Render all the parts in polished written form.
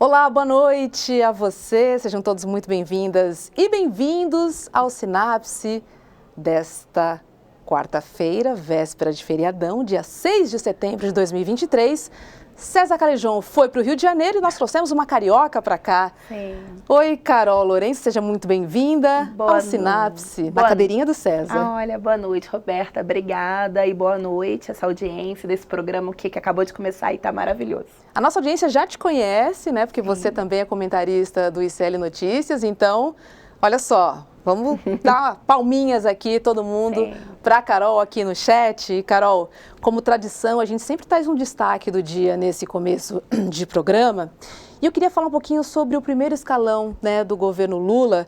Olá, boa noite a você, sejam todos muito bem-vindas e bem-vindos ao Sinapse desta quarta-feira, véspera de feriadão, dia 6 de setembro de 2023. César Calejon foi para o Rio de Janeiro e nós trouxemos uma carioca para cá. Sim. Oi, Carol Lourenço, seja muito bem-vinda ao Sinapse, na cadeirinha do César. Olha, boa noite, Roberta, obrigada e boa noite essa audiência desse programa que acabou de começar e está maravilhoso. A nossa audiência já te conhece, né? Porque você também é comentarista do ICL Notícias, então, olha só, vamos dar palminhas aqui, todo mundo, para a Carol aqui no chat. E, Carol, como tradição, a gente sempre traz um destaque do dia nesse começo de programa. E eu queria falar um pouquinho sobre o primeiro escalão, né, do governo Lula,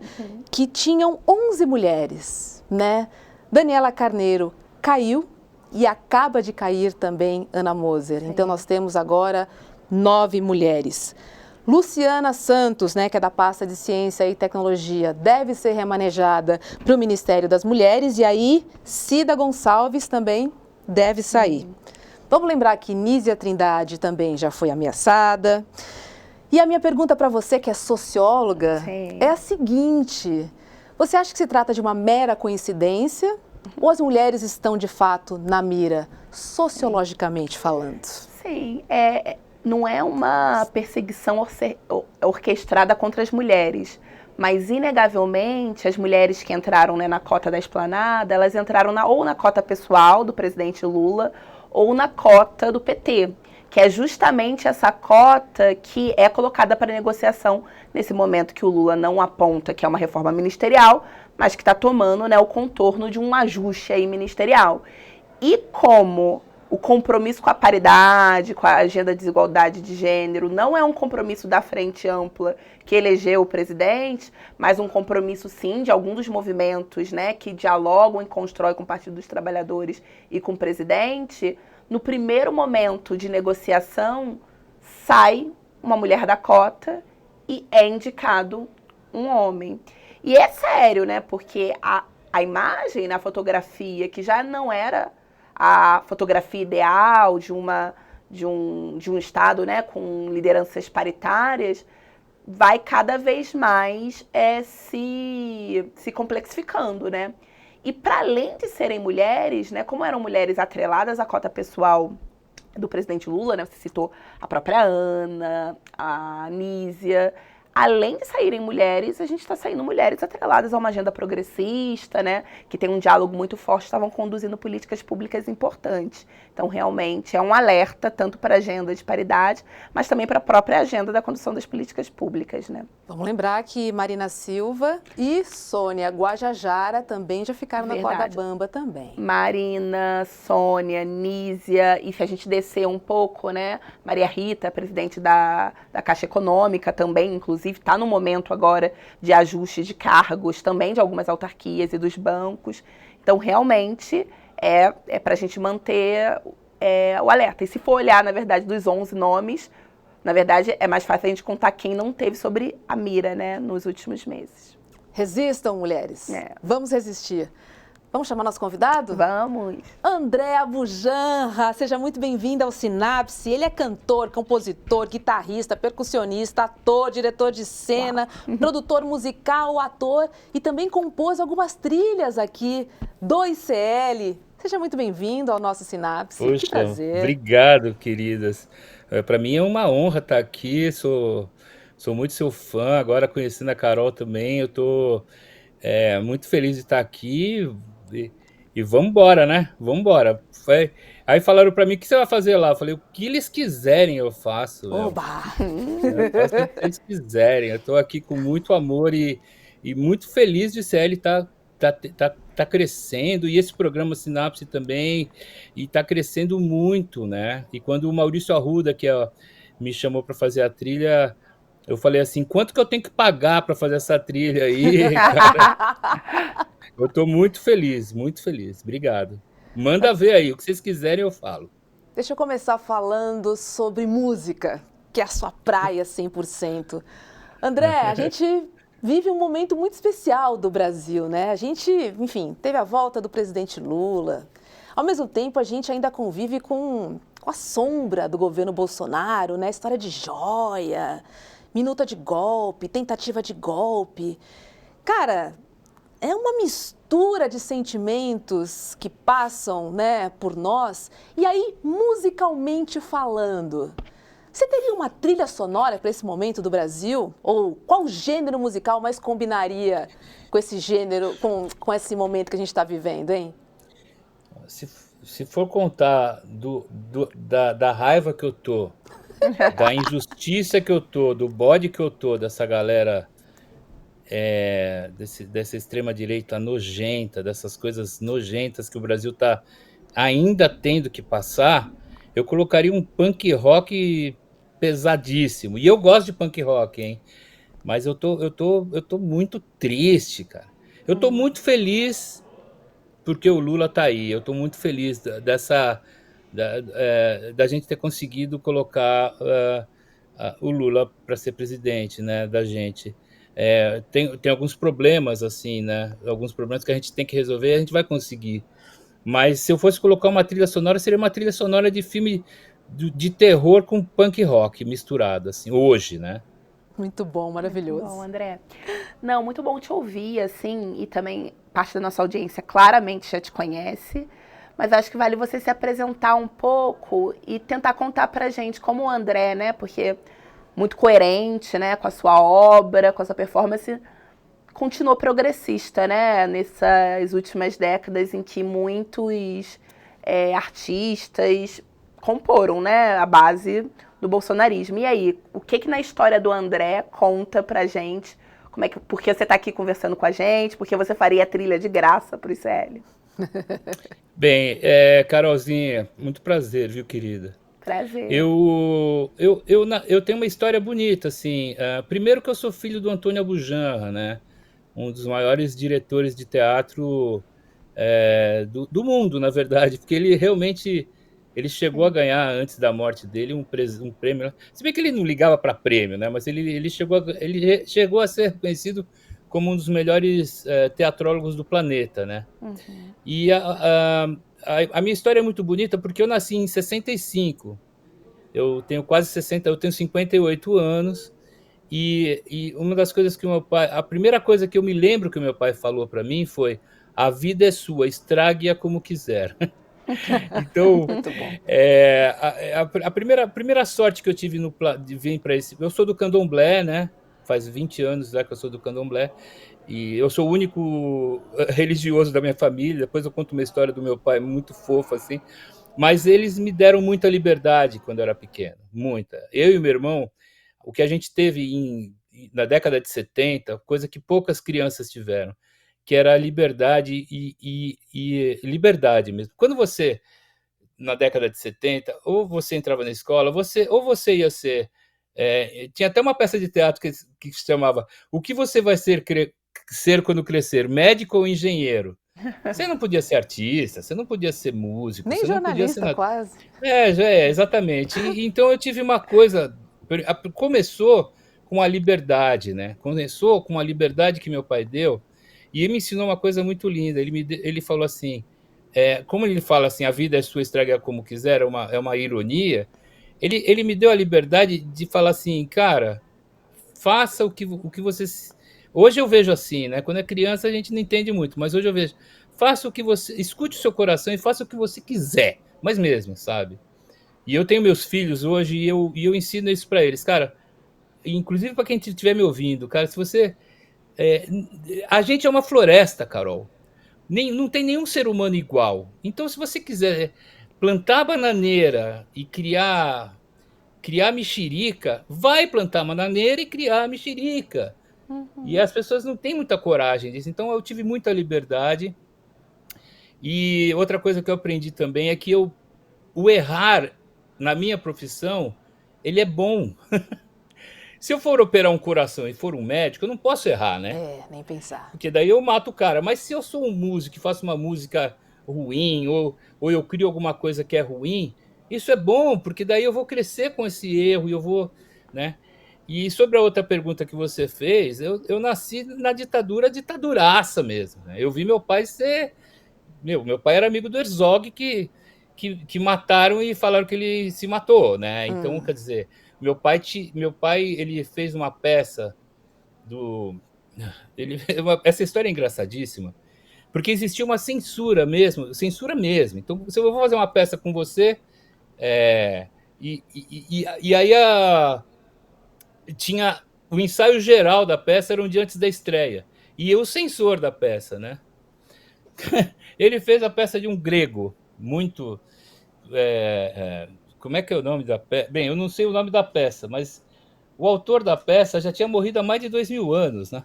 que tinham 11 mulheres, né? Daniela Carneiro caiu e acaba de cair também Ana Moser. Então, nós temos agora 9 mulheres. Luciana Santos, né, que é da pasta de Ciência e Tecnologia, deve ser remanejada para o Ministério das Mulheres. E aí, Cida Gonçalves também deve sair. Vamos lembrar que Nízia Trindade também já foi ameaçada. E a minha pergunta para você, que é socióloga, é a seguinte: você acha que se trata de uma mera coincidência ou as mulheres estão de fato na mira, sociologicamente falando? Sim, não é uma perseguição orquestrada contra as mulheres, mas inegavelmente as mulheres que entraram, né, na cota da Esplanada, elas entraram ou na cota pessoal do presidente Lula ou na cota do PT, que é justamente essa cota que é colocada para negociação nesse momento que o Lula não aponta que é uma reforma ministerial, mas que está tomando, né, o contorno de um ajuste aí ministerial. E como o compromisso com a paridade, com a agenda de desigualdade de gênero, não é um compromisso da frente ampla que elegeu o presidente, mas um compromisso, sim, de alguns dos movimentos, né, que dialogam e constroem com o Partido dos Trabalhadores e com o presidente, no primeiro momento de negociação, sai uma mulher da cota e é indicado um homem. E é sério, né, porque a imagem na fotografia, que já não era a fotografia ideal de um Estado, né, com lideranças paritárias, vai cada vez mais se complexificando, né? E para além de serem mulheres, né, como eram mulheres atreladas à cota pessoal do presidente Lula, né, você citou a própria Ana, a Nízia, além de saírem mulheres, a gente está saindo mulheres atreladas a uma agenda progressista, né, que tem um diálogo muito forte, estavam conduzindo políticas públicas importantes. Então, realmente, é um alerta tanto para a agenda de paridade, mas também para a própria agenda da condução das políticas públicas, né. Vamos lembrar que Marina Silva e Sônia Guajajara também já ficaram na corda bamba também. Marina, Sônia, Nízia, e se a gente descer um pouco, né, Maria Rita, presidente da Caixa Econômica também, inclusive, está no momento agora de ajuste de cargos também de algumas autarquias e dos bancos. Então, realmente, é para a gente manter o alerta. E se for olhar, na verdade, dos 11 nomes, na verdade, é mais fácil a gente contar quem não teve sobre a mira, né, nos últimos meses. Resistam, mulheres. Vamos resistir. Vamos chamar nosso convidado? Vamos. André Abujanra, seja muito bem-vindo ao Sinapse. Ele é cantor, compositor, guitarrista, percussionista, ator, diretor de cena, produtor musical, ator e também compôs algumas trilhas aqui do ICL. Seja muito bem-vindo ao nosso Sinapse. Poxa, que prazer. Obrigado, queridas. Para mim é uma honra estar aqui, sou muito seu fã, agora conhecendo a Carol também, eu estou muito feliz de estar aqui e vamos embora, né? Vamos embora. Aí falaram para mim, o que você vai fazer lá? Eu falei, o que eles quiserem eu faço. Oba! Eu faço o que eles quiserem, eu estou aqui com muito amor e muito feliz de CL tá crescendo, e esse programa Sinapse também, e tá crescendo muito, né? E quando o Maurício Arruda, que me chamou para fazer a trilha, eu falei assim, quanto que eu tenho que pagar para fazer essa trilha aí, cara? Eu tô muito feliz, obrigado. Manda ver aí, o que vocês quiserem eu falo. Deixa eu começar falando sobre música, que é a sua praia 100%. André, a gente vive um momento muito especial do Brasil, né? A gente, enfim, teve a volta do presidente Lula. Ao mesmo tempo, a gente ainda convive com a sombra do governo Bolsonaro, né? História de joia, minuta de golpe, tentativa de golpe. Cara, é uma mistura de sentimentos que passam, né, por nós. E aí, musicalmente falando, você teria uma trilha sonora para esse momento do Brasil? Ou qual gênero musical mais combinaria com esse gênero, com esse momento que a gente está vivendo, hein? Se for contar da raiva que eu tô, da injustiça que eu tô, do bode que eu tô, dessa galera, dessa extrema-direita nojenta, dessas coisas nojentas que o Brasil tá ainda tendo que passar, eu colocaria um punk rock pesadíssimo. E eu gosto de punk rock, hein? Mas eu tô muito triste, cara. Eu tô muito feliz porque o Lula tá aí. Eu tô muito feliz da gente ter conseguido colocar o Lula para ser presidente, né, da gente. Tem alguns problemas, assim, né? Alguns problemas que a gente tem que resolver e a gente vai conseguir. Mas se eu fosse colocar uma trilha sonora, seria uma trilha sonora de filme de terror com punk rock misturado, assim, hoje, né? Muito bom, maravilhoso. Muito bom, André. Não, muito bom te ouvir, assim, e também parte da nossa audiência claramente já te conhece, mas acho que vale você se apresentar um pouco e tentar contar pra gente como o André, né, porque muito coerente, né, com a sua obra, com a sua performance, continuou progressista, né, nessas últimas décadas em que muitos artistas comporam, né, a base do bolsonarismo. E aí, o que na história do André conta pra gente? Por que você tá aqui conversando com a gente? Por que você faria a trilha de graça pro ICL? Bem, Carolzinha, muito prazer, viu, querida? Prazer. Eu tenho uma história bonita, assim. Primeiro que eu sou filho do Antônio Abujamra, né? Um dos maiores diretores de teatro do mundo, na verdade, porque ele realmente ele chegou a ganhar, antes da morte dele, um prêmio. Se bem que ele não ligava para prêmio, né? Mas ele chegou a ser reconhecido como um dos melhores teatrólogos do planeta, né? Uhum. E a minha história é muito bonita porque eu nasci em 65. Eu tenho quase 60, eu tenho 58 anos. E uma das coisas que o meu pai, a primeira coisa que eu me lembro que o meu pai falou para mim foi: a vida é sua, estrague-a como quiser. Então, Muito bom. a primeira sorte que eu tive de vir para esse. Eu sou do candomblé, né? Faz 20 anos já que eu sou do candomblé. E eu sou o único religioso da minha família. Depois eu conto uma história do meu pai muito fofa, assim. Mas eles me deram muita liberdade quando eu era pequeno. Muita. Eu e meu irmão, o que a gente teve na década de 70, coisa que poucas crianças tiveram, que era a liberdade e liberdade mesmo. Quando você, na década de 70, ou você entrava na escola, ou você ia ser... tinha até uma peça de teatro que se chamava O que você vai ser quando crescer, médico ou engenheiro? Você não podia ser artista, você não podia ser músico, Nem você não podia ser jornalista, nada. quase. Exatamente. Então eu tive uma coisa... Começou com a liberdade, né? Começou com a liberdade que meu pai deu, e ele me ensinou uma coisa muito linda. Ele falou assim, como ele fala assim, a vida é sua, estraga como quiser, é uma ironia. Ele me deu a liberdade de falar assim, cara, faça o que você... Hoje eu vejo assim, né? Quando é criança a gente não entende muito, mas hoje eu vejo, faça o que você... Escute o seu coração e faça o que você quiser, mas mesmo, sabe? E eu tenho meus filhos hoje e eu ensino isso para eles, cara. Inclusive para quem estiver me ouvindo, cara, se você... a gente é uma floresta, Carol. Não tem nenhum ser humano igual. Então, se você quiser plantar bananeira e criar mexerica, vai plantar bananeira e criar mexerica. Uhum. E as pessoas não têm muita coragem disso. Então, eu tive muita liberdade. E outra coisa que eu aprendi também é que o errar na minha profissão, ele é bom. Se eu for operar um coração e for um médico, eu não posso errar, né? Nem pensar. Porque daí eu mato o cara. Mas se eu sou um músico e faço uma música ruim, ou eu crio alguma coisa que é ruim, isso é bom, porque daí eu vou crescer com esse erro e eu vou, né? E sobre a outra pergunta que você fez, eu nasci na ditaduraça mesmo, né? Eu vi meu pai ser... Meu pai era amigo do Herzog, que mataram e falaram que ele se matou, né? Então, quer dizer... Meu pai, ele fez uma peça do... Essa história é engraçadíssima, porque existia uma censura mesmo. Então, se eu vou fazer uma peça com você, é, e aí tinha o ensaio geral da peça, era um dia antes da estreia. E o censor da peça, né? Ele fez a peça de um grego, muito... como é que é o nome da peça? Bem, eu não sei o nome da peça, mas o autor da peça já tinha morrido há mais de 2000 anos, né?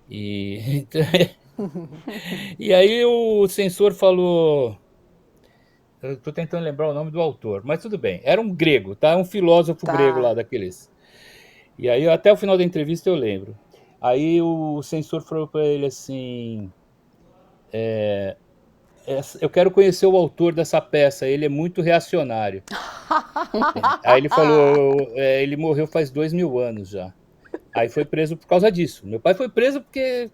E, e aí o censor falou... Eu estou tentando lembrar o nome do autor, mas tudo bem. Era um grego, tá? Um filósofo grego lá daqueles. E aí até o final da entrevista eu lembro. Aí o censor falou para ele assim... eu quero conhecer o autor dessa peça, ele é muito reacionário. Aí ele falou, ele morreu faz 2000 anos já. Aí foi preso por causa disso. Meu pai foi preso porque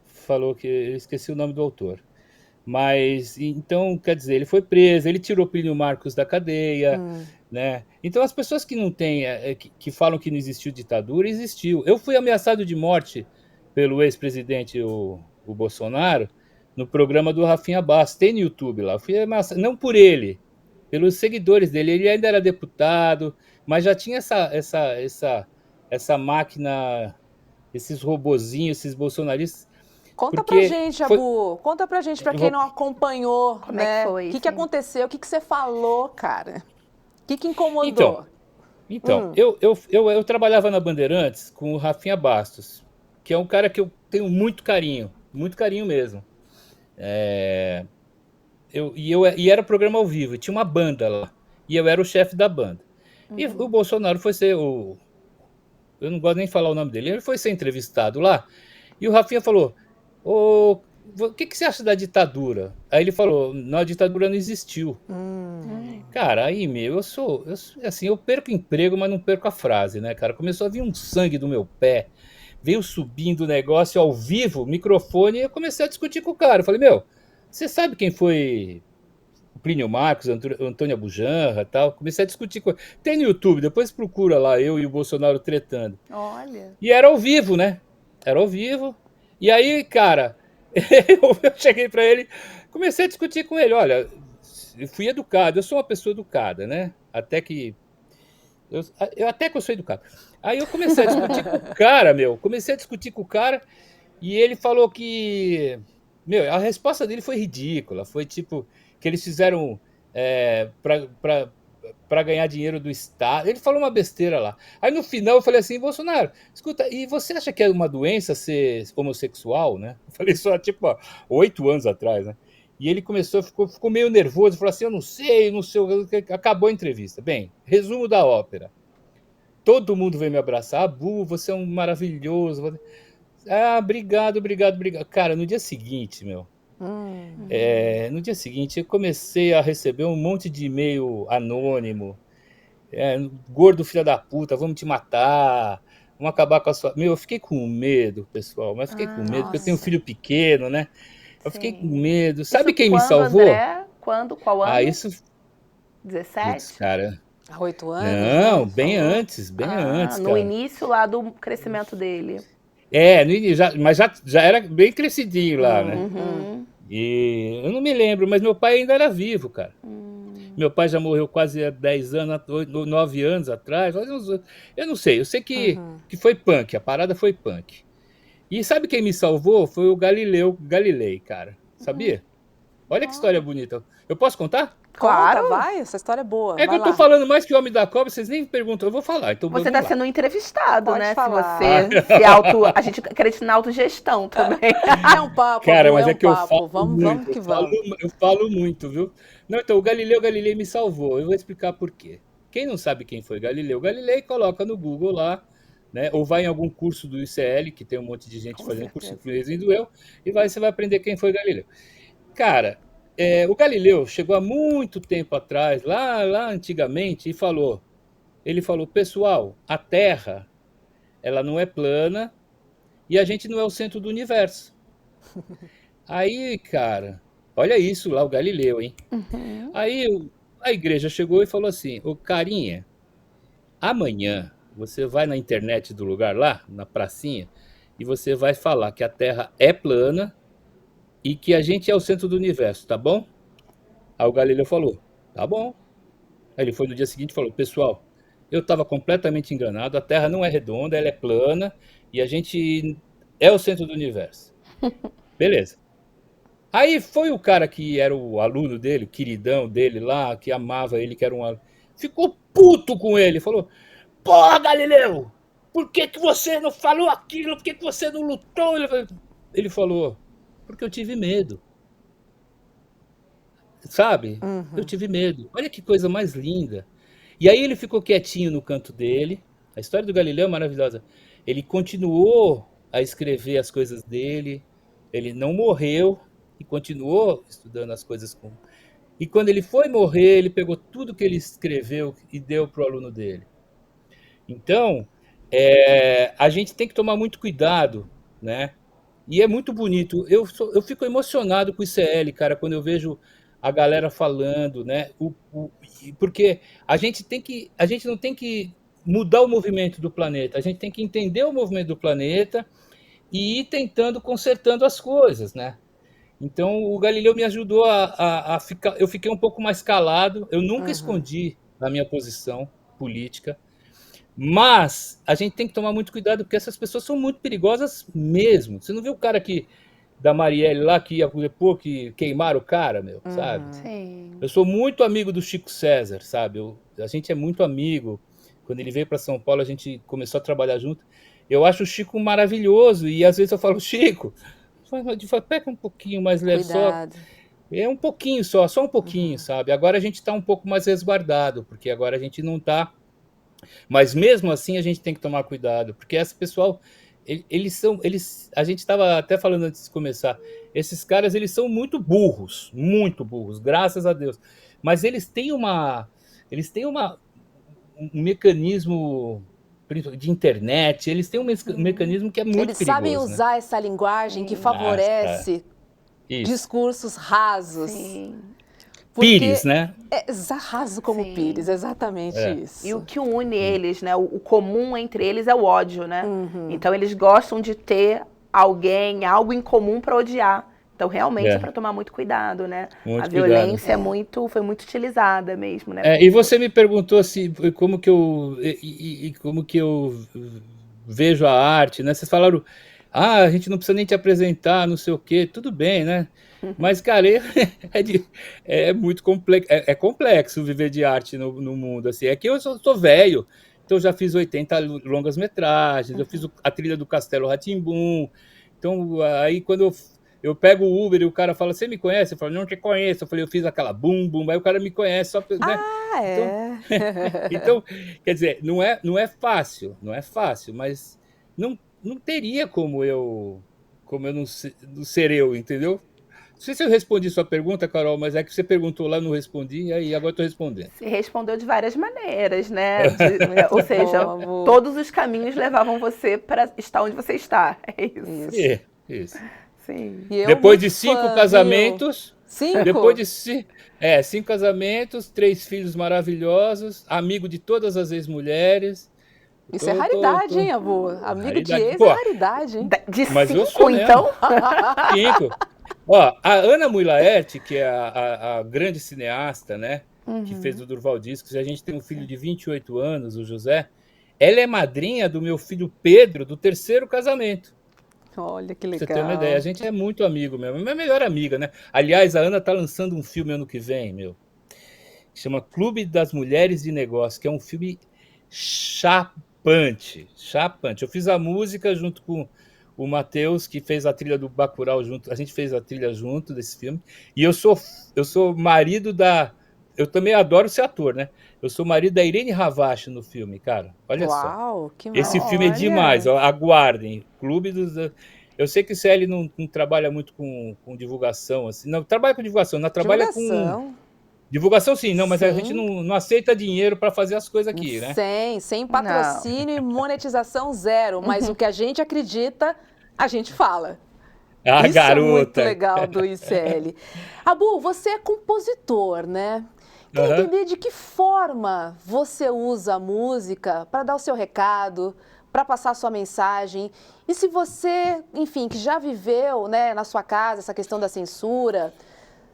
falou que eu esqueci o nome do autor. Mas, então, quer dizer, ele foi preso, ele tirou Plínio Marcos da cadeia, né? Então, as pessoas que não têm, que falam que não existiu ditadura, existiu. Eu fui ameaçado de morte pelo ex-presidente, o Bolsonaro, no programa do Rafinha Bastos, tem no YouTube lá. Eu fui ameaçado, não por ele, pelos seguidores dele. Ele ainda era deputado, mas já tinha essa máquina, esses robozinhos, esses bolsonaristas. Conta pra gente, Abu. Conta pra gente, pra quem não acompanhou, como é que foi? O que aconteceu? O que você falou, cara? O que incomodou? Então, eu trabalhava na Bandeirantes com o Rafinha Bastos, que é um cara que eu tenho muito carinho mesmo. E era programa ao vivo, e tinha uma banda lá, e eu era o chefe da banda. E o Bolsonaro foi ser eu não gosto nem de falar o nome dele, ele foi ser entrevistado lá, e o Rafinha falou, o que você acha da ditadura? Aí ele falou, não, a ditadura não existiu. Cara, aí, eu sou assim, eu perco emprego, mas não perco a frase, né, cara? Começou a vir um sangue do meu pé, veio subindo o negócio ao vivo, microfone, e eu comecei a discutir com o cara. Eu falei, você sabe quem foi o Plínio Marcos, Antônio Abujanra e tal? Comecei a discutir com ele. Tem no YouTube, depois procura lá, eu e o Bolsonaro tretando. Olha. E era ao vivo, né? Era ao vivo. E aí, cara, eu cheguei para ele, comecei a discutir com ele. Olha, eu fui educado, eu sou uma pessoa educada, né? Até que eu sou educado. Aí eu comecei a discutir com o cara, e ele falou que... a resposta dele foi ridícula. Foi tipo, que eles fizeram para ganhar dinheiro do Estado. Ele falou uma besteira lá. Aí no final eu falei assim, Bolsonaro, escuta, e você acha que é uma doença ser homossexual, né? Eu falei só, tipo, 8 anos atrás, né? E ele ficou meio nervoso, falou assim, eu não sei, acabou a entrevista. Bem, resumo da ópera. Todo mundo veio me abraçar, Abu, você é um maravilhoso. Obrigado. Cara, no dia seguinte, eu comecei a receber um monte de e-mail anônimo. Gordo, filho da puta, vamos te matar, vamos acabar com a sua... eu fiquei com medo, pessoal, mas fiquei com medo, porque eu tenho um filho pequeno, né? Eu fiquei com medo. Sabe quem me salvou? André? Qual ano? Isso... 17? Putz, cara... Há 8 anos? Não, bem antes, antes, no cara. início lá do crescimento dele. No início, mas já era bem crescidinho lá, né? E eu não me lembro, mas meu pai ainda era vivo, cara. Meu pai já morreu quase há 10 anos, 9 anos atrás. Eu não sei, eu sei que foi punk, a parada foi punk. E sabe quem me salvou? Foi o Galilei, cara. Sabia? Olha que história bonita. Eu posso contar? Claro, conta, vai, essa história é boa. É que eu tô falando mais que o Homem da Cobra, vocês nem me perguntam, eu vou falar. Então você tá sendo entrevistado, pode né? falar. Se você a gente acredita na autogestão também. É um papo, cara, mas é que eu falo vamos que vamos. Eu falo muito, viu? Não, então, o Galilei me salvou. Eu vou explicar por quê. Quem não sabe quem foi Galilei, coloca no Google lá, né? Ou vai em algum curso do ICL, que tem um monte de gente fazendo curso, incluindo eu, e você vai aprender quem foi Galileu. Cara, o Galileu chegou há muito tempo atrás, lá antigamente, ele falou, pessoal, a Terra, ela não é plana e a gente não é o centro do universo. Aí, cara, olha isso lá, o Galileu, hein? Aí a igreja chegou e falou assim, ô carinha, Amanhã você vai na internet do lugar lá, na pracinha, e você vai falar que a Terra é plana e que a gente é o centro do universo, tá bom? Aí o Galileu falou, tá bom. Aí ele foi no dia seguinte e falou, pessoal, eu estava completamente enganado, a Terra não é redonda, ela é plana e a gente é o centro do universo. Beleza. Aí foi o cara que era o aluno dele, o queridão dele lá, que amava ele, que era um aluno, ficou puto com ele, falou, porra, Galileu, por que que você não falou aquilo, por que que você não lutou? Ele falou, porque eu tive medo, sabe? Eu Uhum. tive medo. Olha que coisa mais linda. E aí ele ficou quietinho no canto dele. A história do Galileu é maravilhosa. Ele continuou a escrever as coisas dele, ele não morreu e continuou estudando as coisas com. E quando ele foi morrer, ele pegou tudo que ele escreveu e deu para o aluno dele. Então, a gente tem que tomar muito cuidado, né? E é muito bonito. Eu fico emocionado com o ICL, cara, quando eu vejo a galera falando, né? Porque a gente não tem que mudar o movimento do planeta, a gente tem que entender o movimento do planeta e ir tentando consertando as coisas, né? Então o Galileu me ajudou a ficar. Eu fiquei um pouco mais calado, eu nunca Uhum. escondi a minha posição política, mas a gente tem que tomar muito cuidado porque essas pessoas são muito perigosas mesmo. Você não viu o cara que da Marielle lá que ia depor que queimaram o cara, meu, sabe? Uhum. Eu Sim. sou muito amigo do Chico César, sabe? A gente é muito amigo. Quando ele veio para São Paulo, a gente começou a trabalhar junto. Eu acho o Chico maravilhoso e às vezes eu falo, Chico, pega um pouquinho mais leve, só Cuidado. é um pouquinho só um pouquinho, Uhum. sabe? Agora a gente está um pouco mais resguardado, porque agora a gente não está, mas mesmo assim a gente tem que tomar cuidado, porque esse pessoal, a gente estava até falando antes de começar, esses caras eles são muito burros, graças a Deus. Mas eles têm um mecanismo de internet, eles têm um mecanismo que é muito Eles sabem perigoso, né? usar essa linguagem que Sim. Ah, tá. favorece Isso. discursos rasos. Sim. Pires, Porque né? raso como Pires, Sim. exatamente É. E o isso. que une eles, né? O comum entre eles é o ódio, né? Então eles gostam de ter alguém, algo em comum para odiar. Então realmente é É. para tomar muito cuidado, né? A Muito cuidado. violência foi muito utilizada mesmo, né? E você me perguntou assim, como que como que eu vejo a arte, né? Vocês falaram, a gente não precisa nem te apresentar, não sei o quê, tudo bem, né? Mas, cara, é, é muito complexo, é complexo viver de arte no mundo, assim. É que eu sou velho, então eu já fiz 80 longas-metragens, eu fiz a trilha do Castelo rá tim então aí quando eu pego o Uber e o cara fala, você me conhece? Eu falo, não te conheço. Eu falei, eu fiz aquela bum, bum, aí o cara me conhece, só, né? Ah, Então, é. então, quer dizer, não é fácil, não é fácil, mas não teria como eu não ser eu, entendeu? Não sei se eu respondi sua pergunta, Carol, mas é que você perguntou lá, não respondi, e aí agora estou respondendo. Se respondeu de várias maneiras, né? Ou Muito seja, bom, amor. todos os caminhos levavam você para estar onde você está. É isso. Isso. Isso. Sim. E eu Depois de muito 5 fã, viu? casamentos, depois 5? de 5 casamentos, 3 filhos maravilhosos, amigo de todas as ex-mulheres. Isso é raridade, hein, amor? Amigo de Raridade. ex é Pô, raridade, hein? De mas eu 5, sou mesmo. então? 5. Ó, a Ana Mui Laerte, que é a grande cineasta, né? Que fez o Durval Discos, e a gente tem um filho de 28 anos, o José. Ela é madrinha do meu filho Pedro, do 3º casamento. Olha que Pra você ter uma ideia, a legal. gente é muito amigo mesmo. Minha melhor amiga, né? Aliás, a Ana tá lançando um filme ano que vem, meu. Que chama Clube das Mulheres de Negócio, que é um filme chapante. Chapante. Eu fiz a música junto com o Matheus, que fez a trilha do Bacurau junto. A gente fez a trilha junto desse filme. E eu sou marido da. Eu também adoro ser ator, né? Eu sou marido da Irene Ravache no filme, cara. Olha só. Uau, que Esse massa. filme é demais, Olha. ó, aguardem. Clube dos. Eu sei que o CL não trabalha muito com divulgação, assim. Não, trabalha com divulgação, não trabalha com. Divulgação. Divulgação sim, não, mas a gente Sim. não aceita dinheiro para fazer as coisas aqui, né? Sem Não. patrocínio e monetização zero. Mas o que a gente acredita, a gente fala. Ah, Isso é muito garota! legal do ICL. Abu, você é compositor, né? Queria Aham. entender de que forma você usa a música para dar o seu recado, para passar a sua mensagem. E se você, enfim, que já viveu, né, na sua casa essa questão da censura,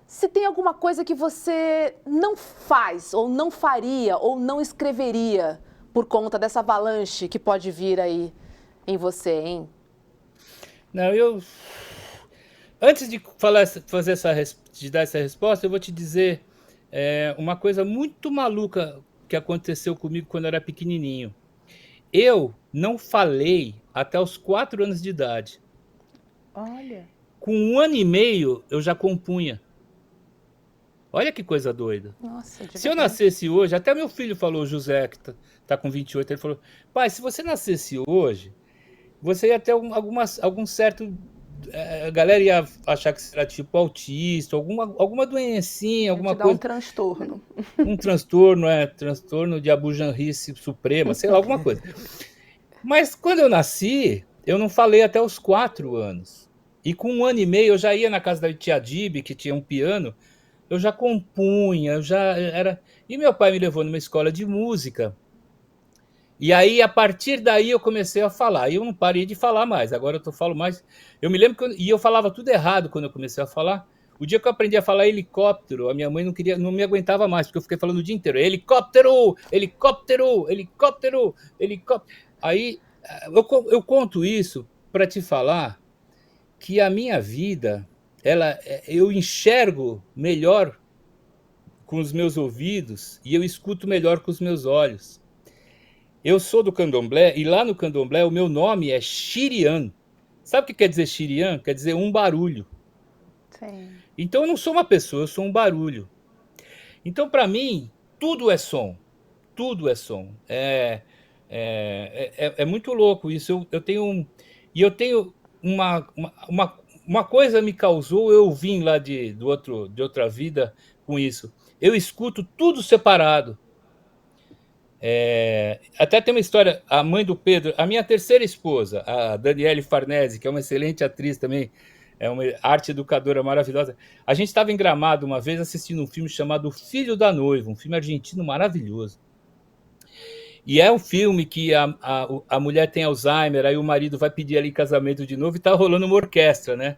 se tem alguma coisa que você não faz, ou não faria, ou não escreveria por conta dessa avalanche que pode vir aí em você, hein? Não, antes de fazer de dar essa resposta, eu vou te dizer uma coisa muito maluca que aconteceu comigo quando eu era pequenininho. Eu não falei até os 4 anos de idade. Olha. Com 1 ano e meio, eu já compunha. Olha que coisa doida. Nossa, de Se eu verdade. nascesse hoje, até meu filho falou, o José, que tá com 28, ele falou, pai, se você nascesse hoje, você ia ter algum certo... A galera ia achar que você era tipo autista, alguma doencinha, Ia te alguma dar um coisa, transtorno. um transtorno de abujanrice suprema, sei lá, alguma coisa. Mas quando eu nasci, eu não falei até os 4 anos. E com 1 ano e meio eu já ia na casa da tia Dib, que tinha um piano, eu já compunha, eu já era... E meu pai me levou numa escola de música. E aí, a partir daí, eu comecei a falar. E eu não parei de falar mais. Agora eu falo mais. Eu me lembro e eu falava tudo errado quando eu comecei a falar. O dia que eu aprendi a falar helicóptero, a minha mãe não me aguentava mais, porque eu fiquei falando o dia inteiro. Helicóptero, helicóptero, helicóptero, helicóptero. Aí, eu conto isso para te falar que a minha vida, eu enxergo melhor com os meus ouvidos e eu escuto melhor com os meus olhos. Eu sou do candomblé e lá no candomblé o meu nome é Xirian. Sabe o que quer dizer Xirian? Quer dizer um barulho. Sim. Então eu não sou uma pessoa, eu sou um barulho. Então para mim tudo é som, tudo é som. É muito louco isso. Eu tenho uma coisa me causou, eu vim lá de outra vida com isso. Eu escuto tudo separado. Até tem uma história, a mãe do Pedro, a minha terceira esposa, a Daniele Farnese, que é uma excelente atriz também, é uma arte educadora maravilhosa. A gente estava em Gramado uma vez assistindo um filme chamado Filho da Noiva, um filme argentino maravilhoso. E é um filme que a mulher tem Alzheimer, aí o marido vai pedir ali casamento de novo e tá rolando uma orquestra, né?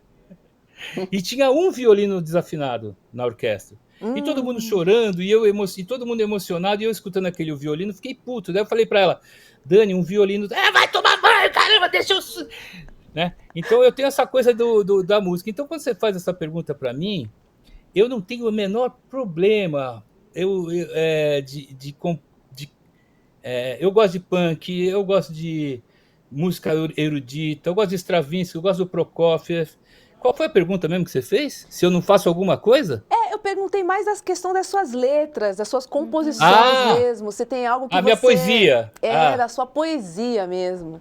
E tinha um violino desafinado na orquestra. E todo mundo chorando, e todo mundo emocionado, e eu escutando aquele violino, fiquei puto. Daí eu falei pra ela, Dani, um violino... vai tomar banho, caramba, deixa eu... Né? Então eu tenho essa coisa da música. Então quando você faz essa pergunta pra mim, eu não tenho o menor problema eu gosto de punk, eu gosto de música erudita, eu gosto de Stravinsky, eu gosto do Prokofiev. Qual foi a pergunta mesmo que você fez? Se eu não faço alguma coisa? Eu perguntei mais da questão das suas letras, das suas composições Ah, mesmo. Se tem algo que a minha você... poesia. da sua poesia mesmo.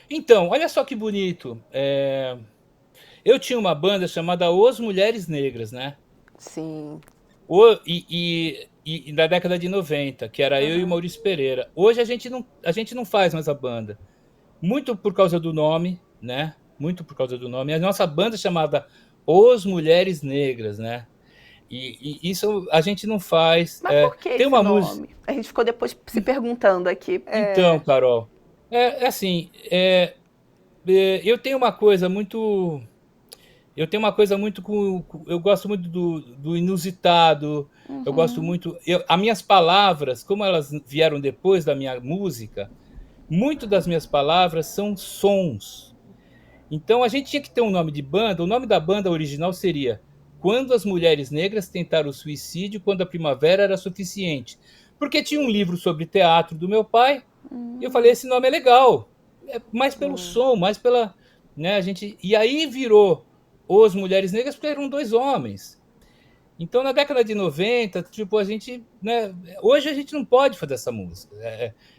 Então, olha só que bonito. Eu tinha uma banda chamada Os Mulheres Negras, né? Sim. E na década de 90, que era eu e o Maurício Pereira. Hoje a gente não faz mais a banda. Muito por causa do nome, né? Muito por causa do nome. A nossa banda é chamada Os Mulheres Negras, né? E isso a gente não faz. Mas por que Tem esse uma música. nome? A gente ficou depois se perguntando aqui. Então, Carol, assim, eu tenho uma coisa muito. Eu tenho uma coisa muito eu gosto muito do inusitado. Eu gosto muito. As minhas palavras, como elas vieram depois da minha música, muito das minhas palavras são sons. Então a gente tinha que ter um nome de banda. O nome da banda original seria Quando as Mulheres Negras Tentaram o Suicídio, Quando a Primavera Era Suficiente. Porque tinha um livro sobre teatro do meu pai, e eu falei, esse nome é legal. Mais pelo som, mais pela... Né, e aí virou Os Mulheres Negras, porque eram 2 homens. Então, na década de 90, tipo, a gente... Né, hoje a gente não pode fazer essa música.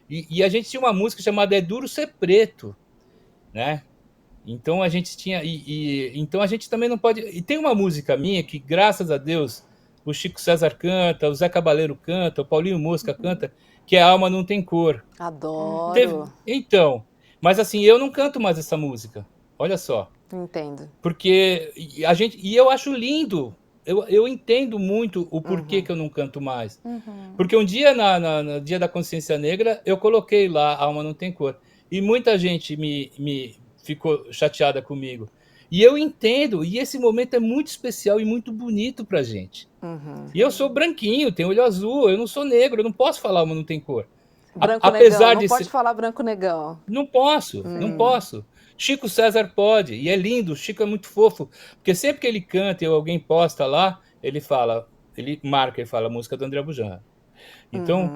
E a gente tinha uma música chamada É Duro Ser Preto, né? Então a gente tinha então a gente também não pode. E tem uma música minha que, graças a Deus, o Chico César canta, o Zé Cabaleiro canta, o Paulinho Mosca canta, que é A Alma Não Tem Cor. Adoro. Então, mas assim, eu não canto mais essa música. Olha só. Entendo. Porque eu acho lindo eu entendo muito o porquê que eu não canto mais. Porque um dia, no Dia da Consciência Negra, eu coloquei lá Alma Não Tem Cor. E muita gente me ficou chateada comigo. E eu entendo, e esse momento é muito especial e muito bonito pra gente. E eu sou branquinho, tenho olho azul, eu não sou negro, eu não posso falar Alma Não Tem Cor. Branco Apesar negão, não de pode ser... falar branco negão. Não posso, não posso. Chico César pode, e é lindo, o Chico é muito fofo, porque sempre que ele canta e alguém posta lá, ele fala, ele marca, ele fala música do André Bujanra. Então,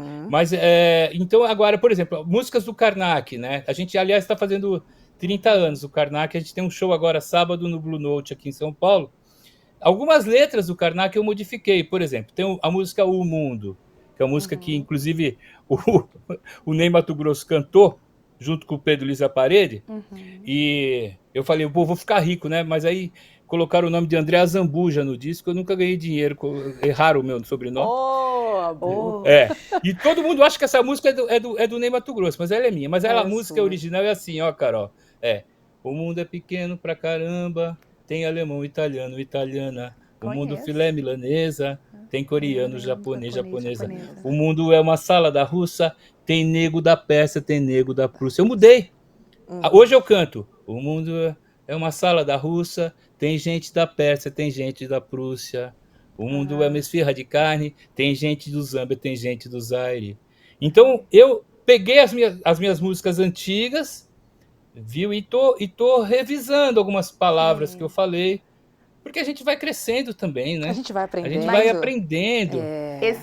então agora, por exemplo, músicas do Karnak, né? A gente, aliás, está fazendo 30 anos do Karnak, a gente tem um show agora sábado no Blue Note aqui em São Paulo. Algumas letras do Karnak eu modifiquei, por exemplo, tem a música O Mundo, que é uma música que, inclusive, o Ney Matogrosso cantou, junto com o Pedro Lisa Parede, e eu falei, pô, vou ficar rico, né? Mas aí colocaram o nome de André Azambuja no disco, eu nunca ganhei dinheiro, erraram o meu sobrenome. E todo mundo acha que essa música é do Ney Matogrosso, mas ela é minha. Mas a música original é assim, ó, Carol. O mundo é pequeno pra caramba, tem alemão, italiano, italiana, o mundo filé milanesa, tem coreano, japonês, japonesa. O mundo é uma salada russa, tem nego da Pérsia, tem nego da Prússia. Eu mudei. Hoje eu canto. O mundo é uma salada russa, tem gente da Pérsia, tem gente da Prússia. O mundo é uma esfirra de carne, tem gente do Zâmbia, tem gente do Zaire. Então, eu peguei as minhas músicas antigas, viu? E tô revisando algumas palavras que eu falei, porque a gente vai crescendo também, né? A gente vai aprendendo. A gente vai aprendendo.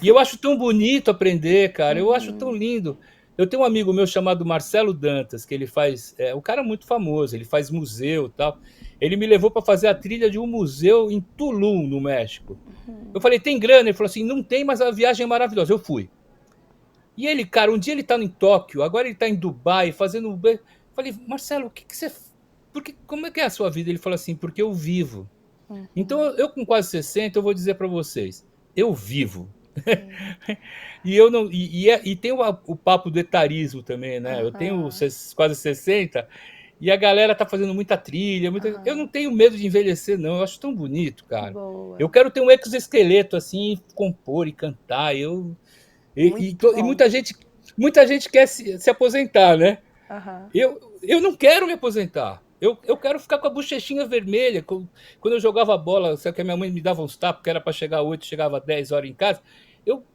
E eu acho tão bonito aprender, cara. Eu acho tão lindo. Eu tenho um amigo meu chamado Marcelo Dantas, que ele faz... um cara muito famoso, ele faz museu e tal. Ele me levou para fazer a trilha de um museu em Tulum, no México. Eu falei, tem grana? Ele falou assim, não tem, mas a viagem é maravilhosa. Eu fui. E ele, cara, um dia ele tá em Tóquio, agora ele tá em Dubai, fazendo... Eu falei, Marcelo, o que você... Como é que é a sua vida? Ele falou assim, porque eu vivo. Então, eu com quase 60, eu vou dizer para vocês, eu vivo. E eu não e tem o papo do etarismo também, né? Eu tenho quase 60 e a galera tá fazendo muita trilha, eu não tenho medo de envelhecer, não. Eu acho tão bonito, cara. Eu quero ter um exoesqueleto assim, compor e cantar. E muita gente quer se aposentar, né? Eu não quero me aposentar. Eu quero ficar com a bochechinha vermelha. Quando eu jogava bola, sabe que a minha mãe me dava uns tapas, que era para chegar às 8, chegava às 10 horas em casa.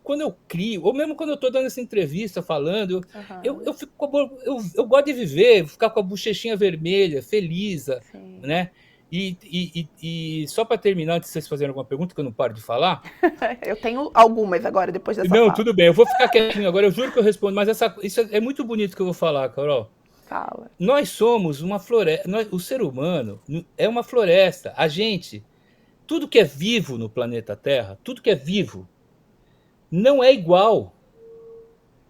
Quando eu crio, ou mesmo quando eu estou dando essa entrevista falando, eu fico eu gosto de viver, ficar com a bochechinha vermelha, feliz, né? E só para terminar, antes de vocês fazerem alguma pergunta, que eu não paro de falar. Eu tenho algumas agora, depois dessa Não, fala. tudo bem, eu vou ficar quietinho agora, eu juro que eu respondo, mas isso é muito bonito que eu vou falar, Carol. Fala. Nós somos uma floresta, o ser humano é uma floresta. A gente, tudo que é vivo no planeta Terra, tudo que é vivo, não é igual.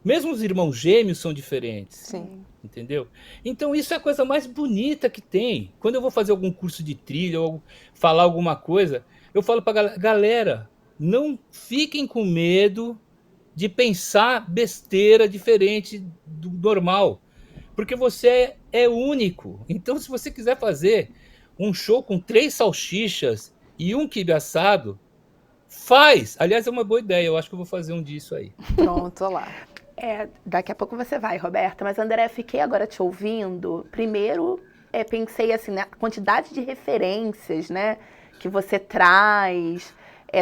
Mesmo os irmãos gêmeos são diferentes. Sim. Entendeu? Então isso é a coisa mais bonita que tem. Quando eu vou fazer algum curso de trilha ou falar alguma coisa, eu falo para galera, não fiquem com medo de pensar besteira diferente do normal. Porque você é único. Então, se você quiser fazer um show com 3 salsichas e um quibe assado, faz! Aliás, é uma boa ideia. Eu acho que eu vou fazer um disso aí. Pronto, lá. Daqui a pouco você vai, Roberta. Mas, André, fiquei agora te ouvindo. Primeiro, pensei assim, na quantidade de referências, né, que você traz.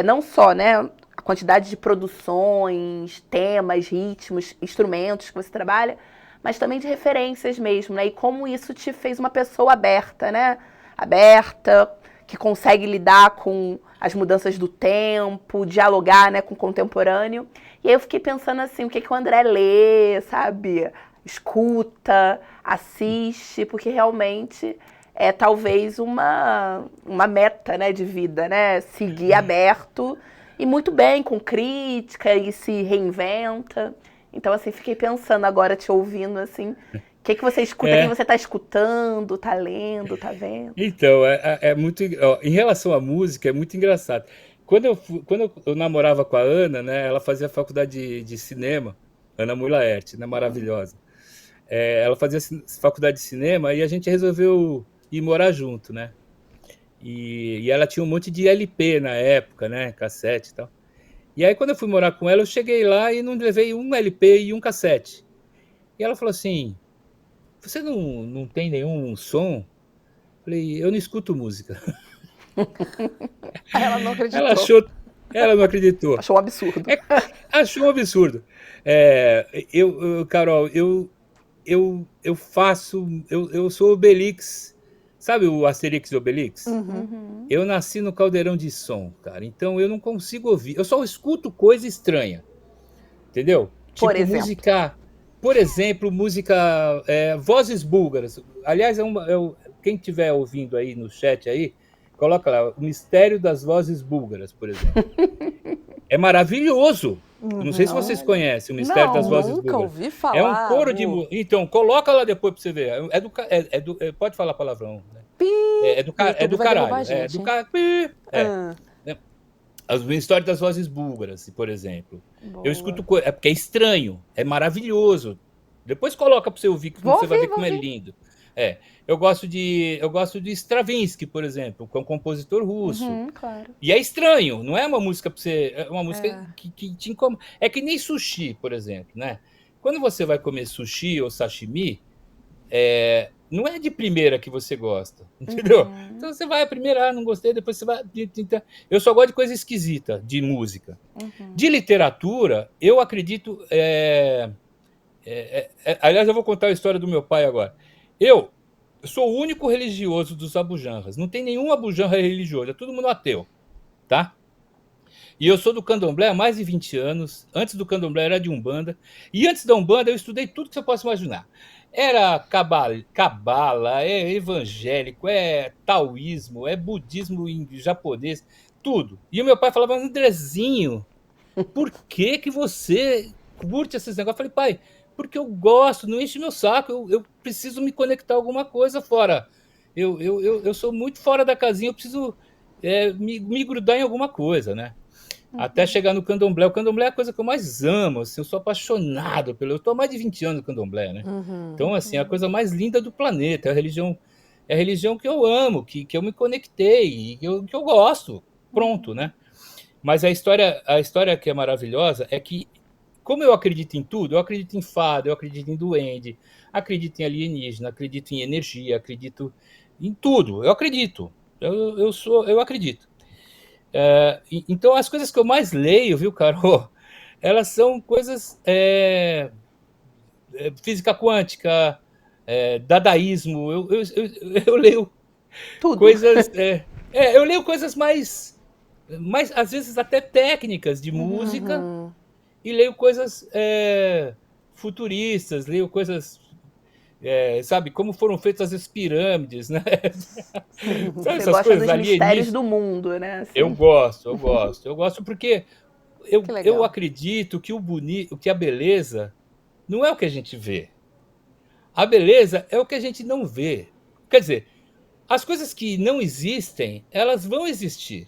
Não só, né, a quantidade de produções, temas, ritmos, instrumentos que você trabalha, mas também de referências mesmo, né? E como isso te fez uma pessoa aberta, né? Aberta, que consegue lidar com as mudanças do tempo, dialogar, né, com o contemporâneo. E aí eu fiquei pensando assim, o que o André lê, sabe? Escuta, assiste, porque realmente é talvez uma meta, né, de vida, né? Seguir aberto e muito bem, com crítica e se reinventa. Então, assim, fiquei pensando agora, te ouvindo, assim, o que você escuta, o que você está escutando, está lendo, está vendo? Então, é muito... em relação à música, é muito engraçado. Quando eu namorava com a Ana, né, ela fazia faculdade de cinema, Ana Mulaerte, né, maravilhosa. Ela fazia faculdade de cinema e a gente resolveu ir morar junto, né? E ela tinha um monte de LP na época, né? Cassete e tal. E aí, quando eu fui morar com ela, eu cheguei lá e não levei um LP e um cassete. E ela falou assim, você não tem nenhum som? Eu falei, eu não escuto música. Aí ela não Ela acreditou. achou, ela não acreditou. Achou um absurdo. Achou um absurdo. Carol, eu faço, eu sou Obelix, sabe o Asterix e Obelix? Eu nasci no caldeirão de som, cara, então eu não consigo ouvir, eu só escuto coisa estranha, entendeu? Por Tipo exemplo? música, por exemplo, música, vozes búlgaras, aliás, quem estiver ouvindo aí no chat aí, coloca lá, o mistério das vozes búlgaras, por exemplo. É maravilhoso. Eu não sei se vocês conhecem o Mistério das Vozes Nunca Búlgaras. ouvi falar. É um coro de... Então, coloca lá depois pra você ver. Pode falar palavrão. Né? É do caralho. É do caralho. O Mistério das Vozes Búlgaras, por exemplo. Boa. Eu escuto... porque é estranho. É maravilhoso. Depois coloca pra você ouvir, que você vai ver como é lindo. Eu gosto de Stravinsky, por exemplo, que é um compositor russo. Claro. E é estranho, não é uma música pra você. É uma música que te incomoda. É que nem sushi, por exemplo, né? Quando você vai comer sushi ou sashimi, não é de primeira que você gosta, entendeu? Então você vai a primeira, não gostei, depois você vai. Eu só gosto de coisa esquisita, de música. De literatura, eu acredito. Aliás, eu vou contar a história do meu pai agora. Eu sou o único religioso dos abujanras. Não tem nenhum abujanra religioso, é todo mundo ateu, tá? E eu sou do candomblé há mais de 20 anos. Antes do candomblé era de Umbanda. E antes da Umbanda eu estudei tudo que você possa imaginar. Era cabala, é evangélico, é taoísmo, é budismo em japonês, tudo. E o meu pai falava, Andrezinho, por que você curte esses negócios? Eu falei, pai, porque eu gosto, não enche meu saco, eu preciso me conectar a alguma coisa fora. Eu sou muito fora da casinha, eu preciso me grudar em alguma coisa, né? Até chegar no candomblé. O candomblé é a coisa que eu mais amo, assim, eu sou apaixonado pelo... Eu estou há mais de 20 anos no candomblé, né? Então, assim, é a coisa mais linda do planeta, é a religião que eu amo, que eu me conectei, que eu gosto, pronto, né? Mas a história que é maravilhosa é que, como eu acredito em tudo, eu acredito em fada, eu acredito em duende, acredito em alienígena, acredito em energia, acredito em tudo, eu acredito, eu acredito. Então, as coisas que eu mais leio, viu, Carol, elas são coisas física quântica, dadaísmo, eu leio Tudo. coisas... eu leio coisas mais, às vezes, até técnicas de música, e leio coisas futuristas, leio coisas... sabe, como foram feitas as pirâmides, né? Sabe, Você essas gosta coisas dos mistérios alienígenas? do mundo, né? Assim. Eu gosto porque eu acredito que o bonito, que a beleza não é o que a gente vê. A beleza é o que a gente não vê. Quer dizer, as coisas que não existem, elas vão existir.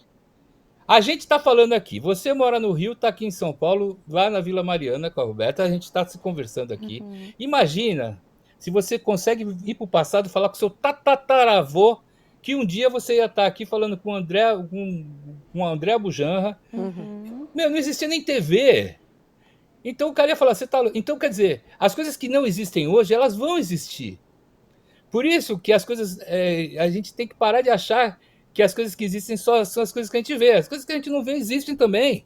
A gente está falando aqui, você mora no Rio, está aqui em São Paulo, lá na Vila Mariana com a Roberta, a gente está se conversando aqui. Imagina se você consegue ir para o passado e falar com o seu tataravô, que um dia você ia estar aqui falando com o André Abujanra. Meu, não existia nem TV. Então o cara ia falar, você tá... Então, quer dizer, as coisas que não existem hoje, elas vão existir. Por isso que as coisas... a gente tem que parar de achar que as coisas que existem só são as coisas que a gente vê. As coisas que a gente não vê existem também.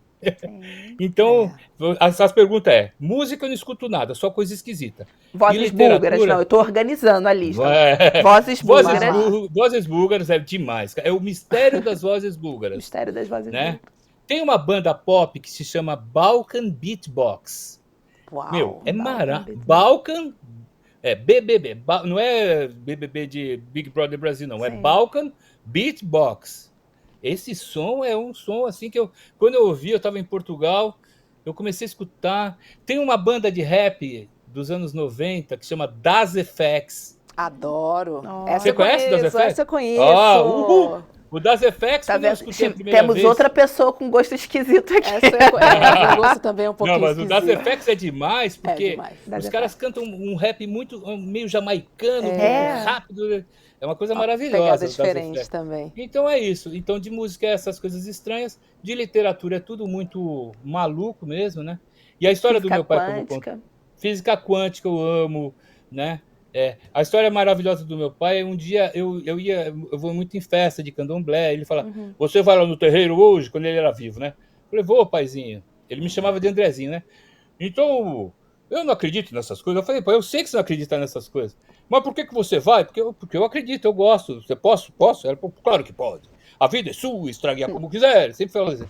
Então, as perguntas música eu não escuto nada, só coisa esquisita. Vozes búlgaras, não, eu estou organizando a lista. Vozes búlgaras. Vozes búlgaras é demais. É o mistério das vozes búlgaras. Mistério das vozes búlgaras. Tem uma banda pop que se chama Balkan Beatbox. Uau, meu, é maravilhoso. Balkan, BBB, não é BBB de Big Brother Brasil, não. Sim. É Balkan Beatbox. Esse som é um som assim que quando eu ouvi, eu estava em Portugal, eu comecei a escutar. Tem uma banda de rap dos anos 90 que chama Das FX. Adoro. Você conhece Das FX? Essa eu conheço. O Das FX, tá quando eu escutei a primeira Temos vez... outra pessoa com gosto esquisito aqui. Essa gosto também é um pouquinho esquisito. Não, mas o Das FX é demais, porque demais. os caras cantam um rap meio jamaicano, muito rápido. É uma coisa Uma pegada maravilhosa das diferente ofertas. também. Então é isso. Então de música é essas coisas estranhas, de literatura é tudo muito maluco mesmo, né? E a história do Física meu pai, como eu conto, quântica. física quântica eu amo, né? A história maravilhosa do meu pai, um dia eu vou muito em festa de candomblé, ele fala, você vai lá no terreiro hoje, quando ele era vivo, né? Eu falei, vou, paizinho. Ele me chamava de Andrezinho, né? Então, eu não acredito nessas coisas. Eu falei, pô, eu sei que você não acredita nessas coisas. Mas por que você vai? Porque eu acredito, eu gosto. Você posso? Posso? Ela falou, claro que pode. A vida é sua, estrague como quiser. Sempre falou assim.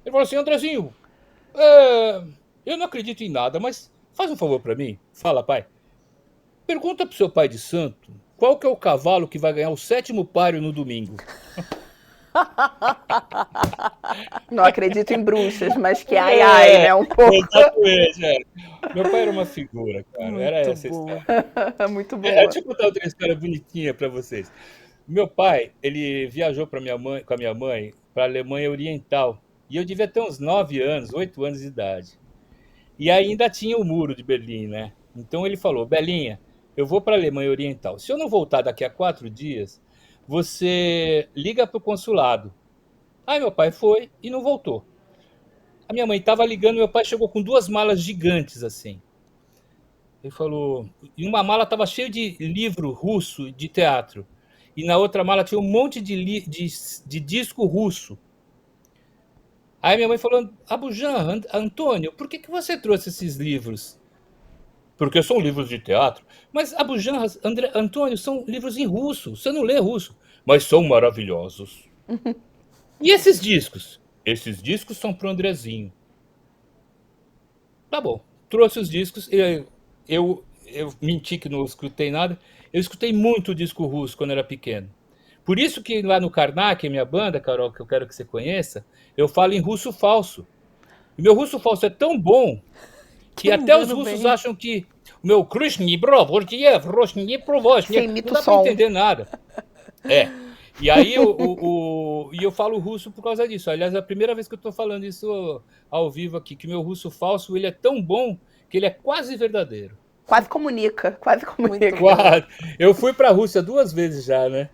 Ele falou assim, Andrezinho, eu não acredito em nada, mas faz um favor para mim. Fala, pai. Pergunta pro seu pai de santo qual que é o cavalo que vai ganhar o 7º páreo no domingo. Não acredito em bruxas, mas que ai, né? Um pouco. Exatamente, Meu pai era uma figura, cara. Era Muito essa a bom. história. Muito boa. Deixa eu contar outra história bonitinha para vocês. Meu pai, ele viajou com a minha mãe para a Alemanha Oriental. E eu devia ter uns 9 anos, 8 anos de idade. E ainda tinha o muro de Berlim, né? Então ele falou, Belinha, eu vou para a Alemanha Oriental. Se eu não voltar daqui a 4 dias, você liga para o consulado. Aí meu pai foi e não voltou. A minha mãe estava ligando, meu pai chegou com 2 malas gigantes assim. Ele falou, e uma mala estava cheia de livro russo de teatro. E na outra mala tinha um monte de disco russo. Aí minha mãe falou, Abujan, Antônio, por que você trouxe esses livros? Porque são livros de teatro. Mas, Abujan, Antônio, são livros em russo. Você não lê russo. Mas são maravilhosos. E esses discos? Esses discos são pro Andrezinho. Tá bom. Trouxe os discos. Eu menti que não escutei nada. Eu escutei muito disco russo quando era pequeno. Por isso que lá no Karnak, minha banda, Carol, que eu quero que você conheça, eu falo em russo falso. E meu russo falso é tão bom que até os russos acham que o meu Sem não mito dá para som. entender nada. E aí eu falo russo por causa disso. Aliás, é a primeira vez que eu estou falando isso ao vivo aqui, que meu russo falso ele é tão bom que ele é quase verdadeiro. Quase comunica, quase comunica. Quase. Eu fui para a Rússia 2 vezes já, né?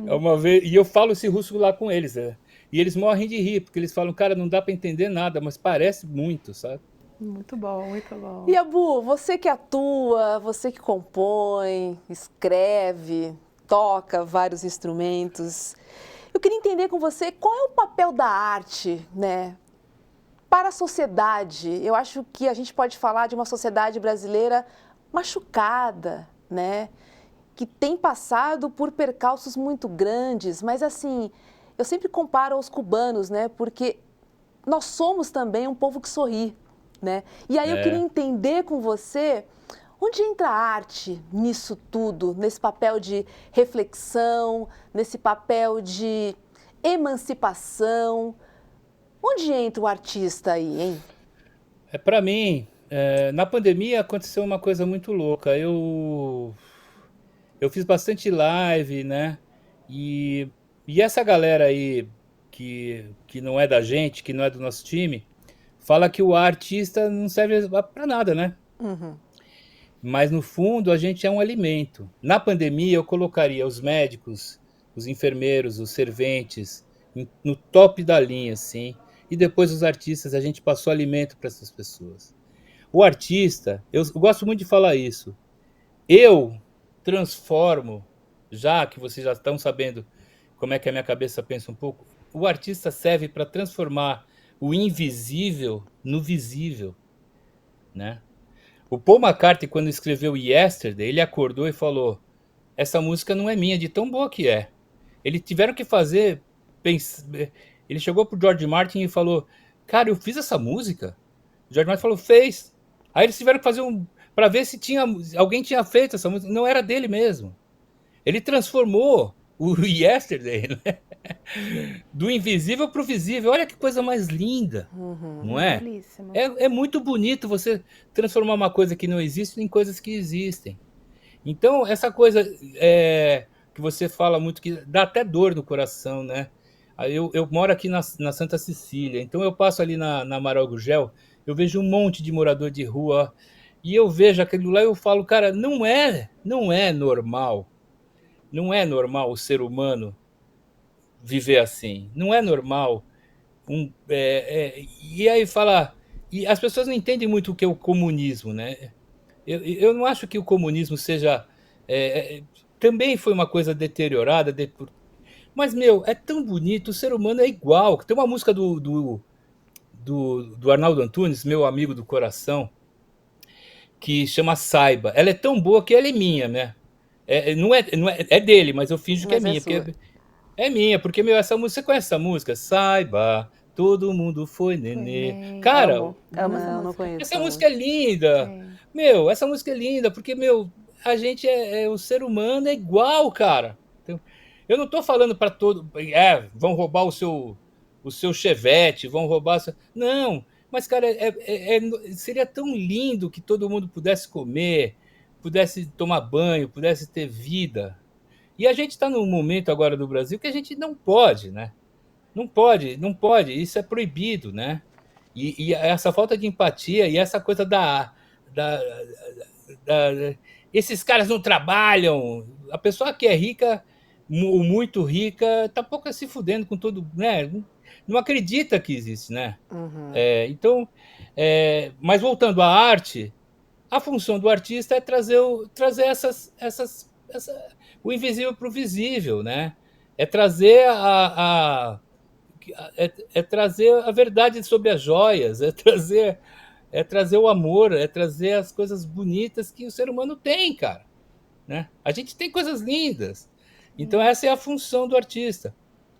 Uma vez, e eu falo esse russo lá com eles, né? E eles morrem de rir, porque eles falam, cara, não dá para entender nada, mas parece muito, sabe? Muito bom, muito bom. E Abu, você que atua, você que compõe, escreve, toca vários instrumentos, eu queria entender com você qual é o papel da arte, né, para a sociedade. Eu acho que a gente pode falar de uma sociedade brasileira machucada, né, que tem passado por percalços muito grandes, mas assim, eu sempre comparo aos cubanos, né, porque nós somos também um povo que sorri, né? E aí eu queria entender com você onde entra a arte nisso tudo, nesse papel de reflexão, nesse papel de emancipação. Onde entra o artista aí, hein? Para mim, na pandemia aconteceu uma coisa muito louca. Eu fiz bastante live, né? E essa galera aí que não é da gente, que não é do nosso time, fala que o artista não serve para nada, né? Mas no fundo a gente é um alimento. Na pandemia eu colocaria os médicos, os enfermeiros, os serventes no top da linha, assim. E depois os artistas, a gente passou alimento para essas pessoas. O artista, eu gosto muito de falar isso. Eu transformo, já que vocês já estão sabendo como é que a minha cabeça pensa um pouco, o artista serve para transformar o invisível no visível, né? O Paul McCartney, quando escreveu Yesterday, ele acordou e falou, essa música não é minha, de tão boa que é. Eles tiveram que fazer... Ele chegou pro George Martin e falou, cara, eu fiz essa música? O George Martin falou, fez. Aí eles tiveram que fazer para ver se alguém tinha feito essa música. Não era dele mesmo. Ele transformou o Yesterday, né? Do invisível para o visível. Olha que coisa mais linda, não é? Belíssimo. É muito bonito você transformar uma coisa que não existe em coisas que existem. Então, essa coisa que você fala muito, que dá até dor no coração, né? Eu moro aqui na Santa Cecília, então eu passo ali na Amaral Gurgel, eu vejo um monte de morador de rua, e eu vejo aquilo lá e eu falo, cara, não é normal Não é normal o ser humano viver assim. Não é normal. E aí fala. E as pessoas não entendem muito o que é o comunismo, né? Eu não acho que o comunismo seja. Também foi uma coisa deteriorada, mas, meu, é tão bonito, o ser humano é igual. Tem uma música do Arnaldo Antunes, meu amigo do coração, que chama Saiba. Ela é tão boa que ela é minha, né? É dele, mas eu finjo que é Mas é minha, sua. porque é minha, porque, meu, essa música, você conhece essa música? Saiba, todo mundo foi nenê. Cara, Amo, amo essa Não música. conheço essa essa música é música. linda. Sim. Meu, essa música é linda, porque, meu, a gente o ser humano é igual, cara. Então, eu não tô falando para todo. Vão roubar o seu Chevette, vão roubar. Não, mas, cara, seria tão lindo que todo mundo pudesse comer, pudesse tomar banho, pudesse ter vida. E a gente está num momento agora do Brasil que a gente não pode, né? Não pode, não pode, isso é proibido, né? E essa falta de empatia e essa coisa da, da- esses caras não trabalham. A pessoa que é rica, muito rica, tá pouco se fudendo com todo, né? Não acredita que existe, né? Uhum. Então, mas voltando à arte, a função do artista é trazer o invisível para o visível, né? É trazer é trazer a verdade sobre as joias, é trazer o amor, é trazer as coisas bonitas que o ser humano tem, cara. Né? A gente tem coisas lindas. Então, essa é a função do artista.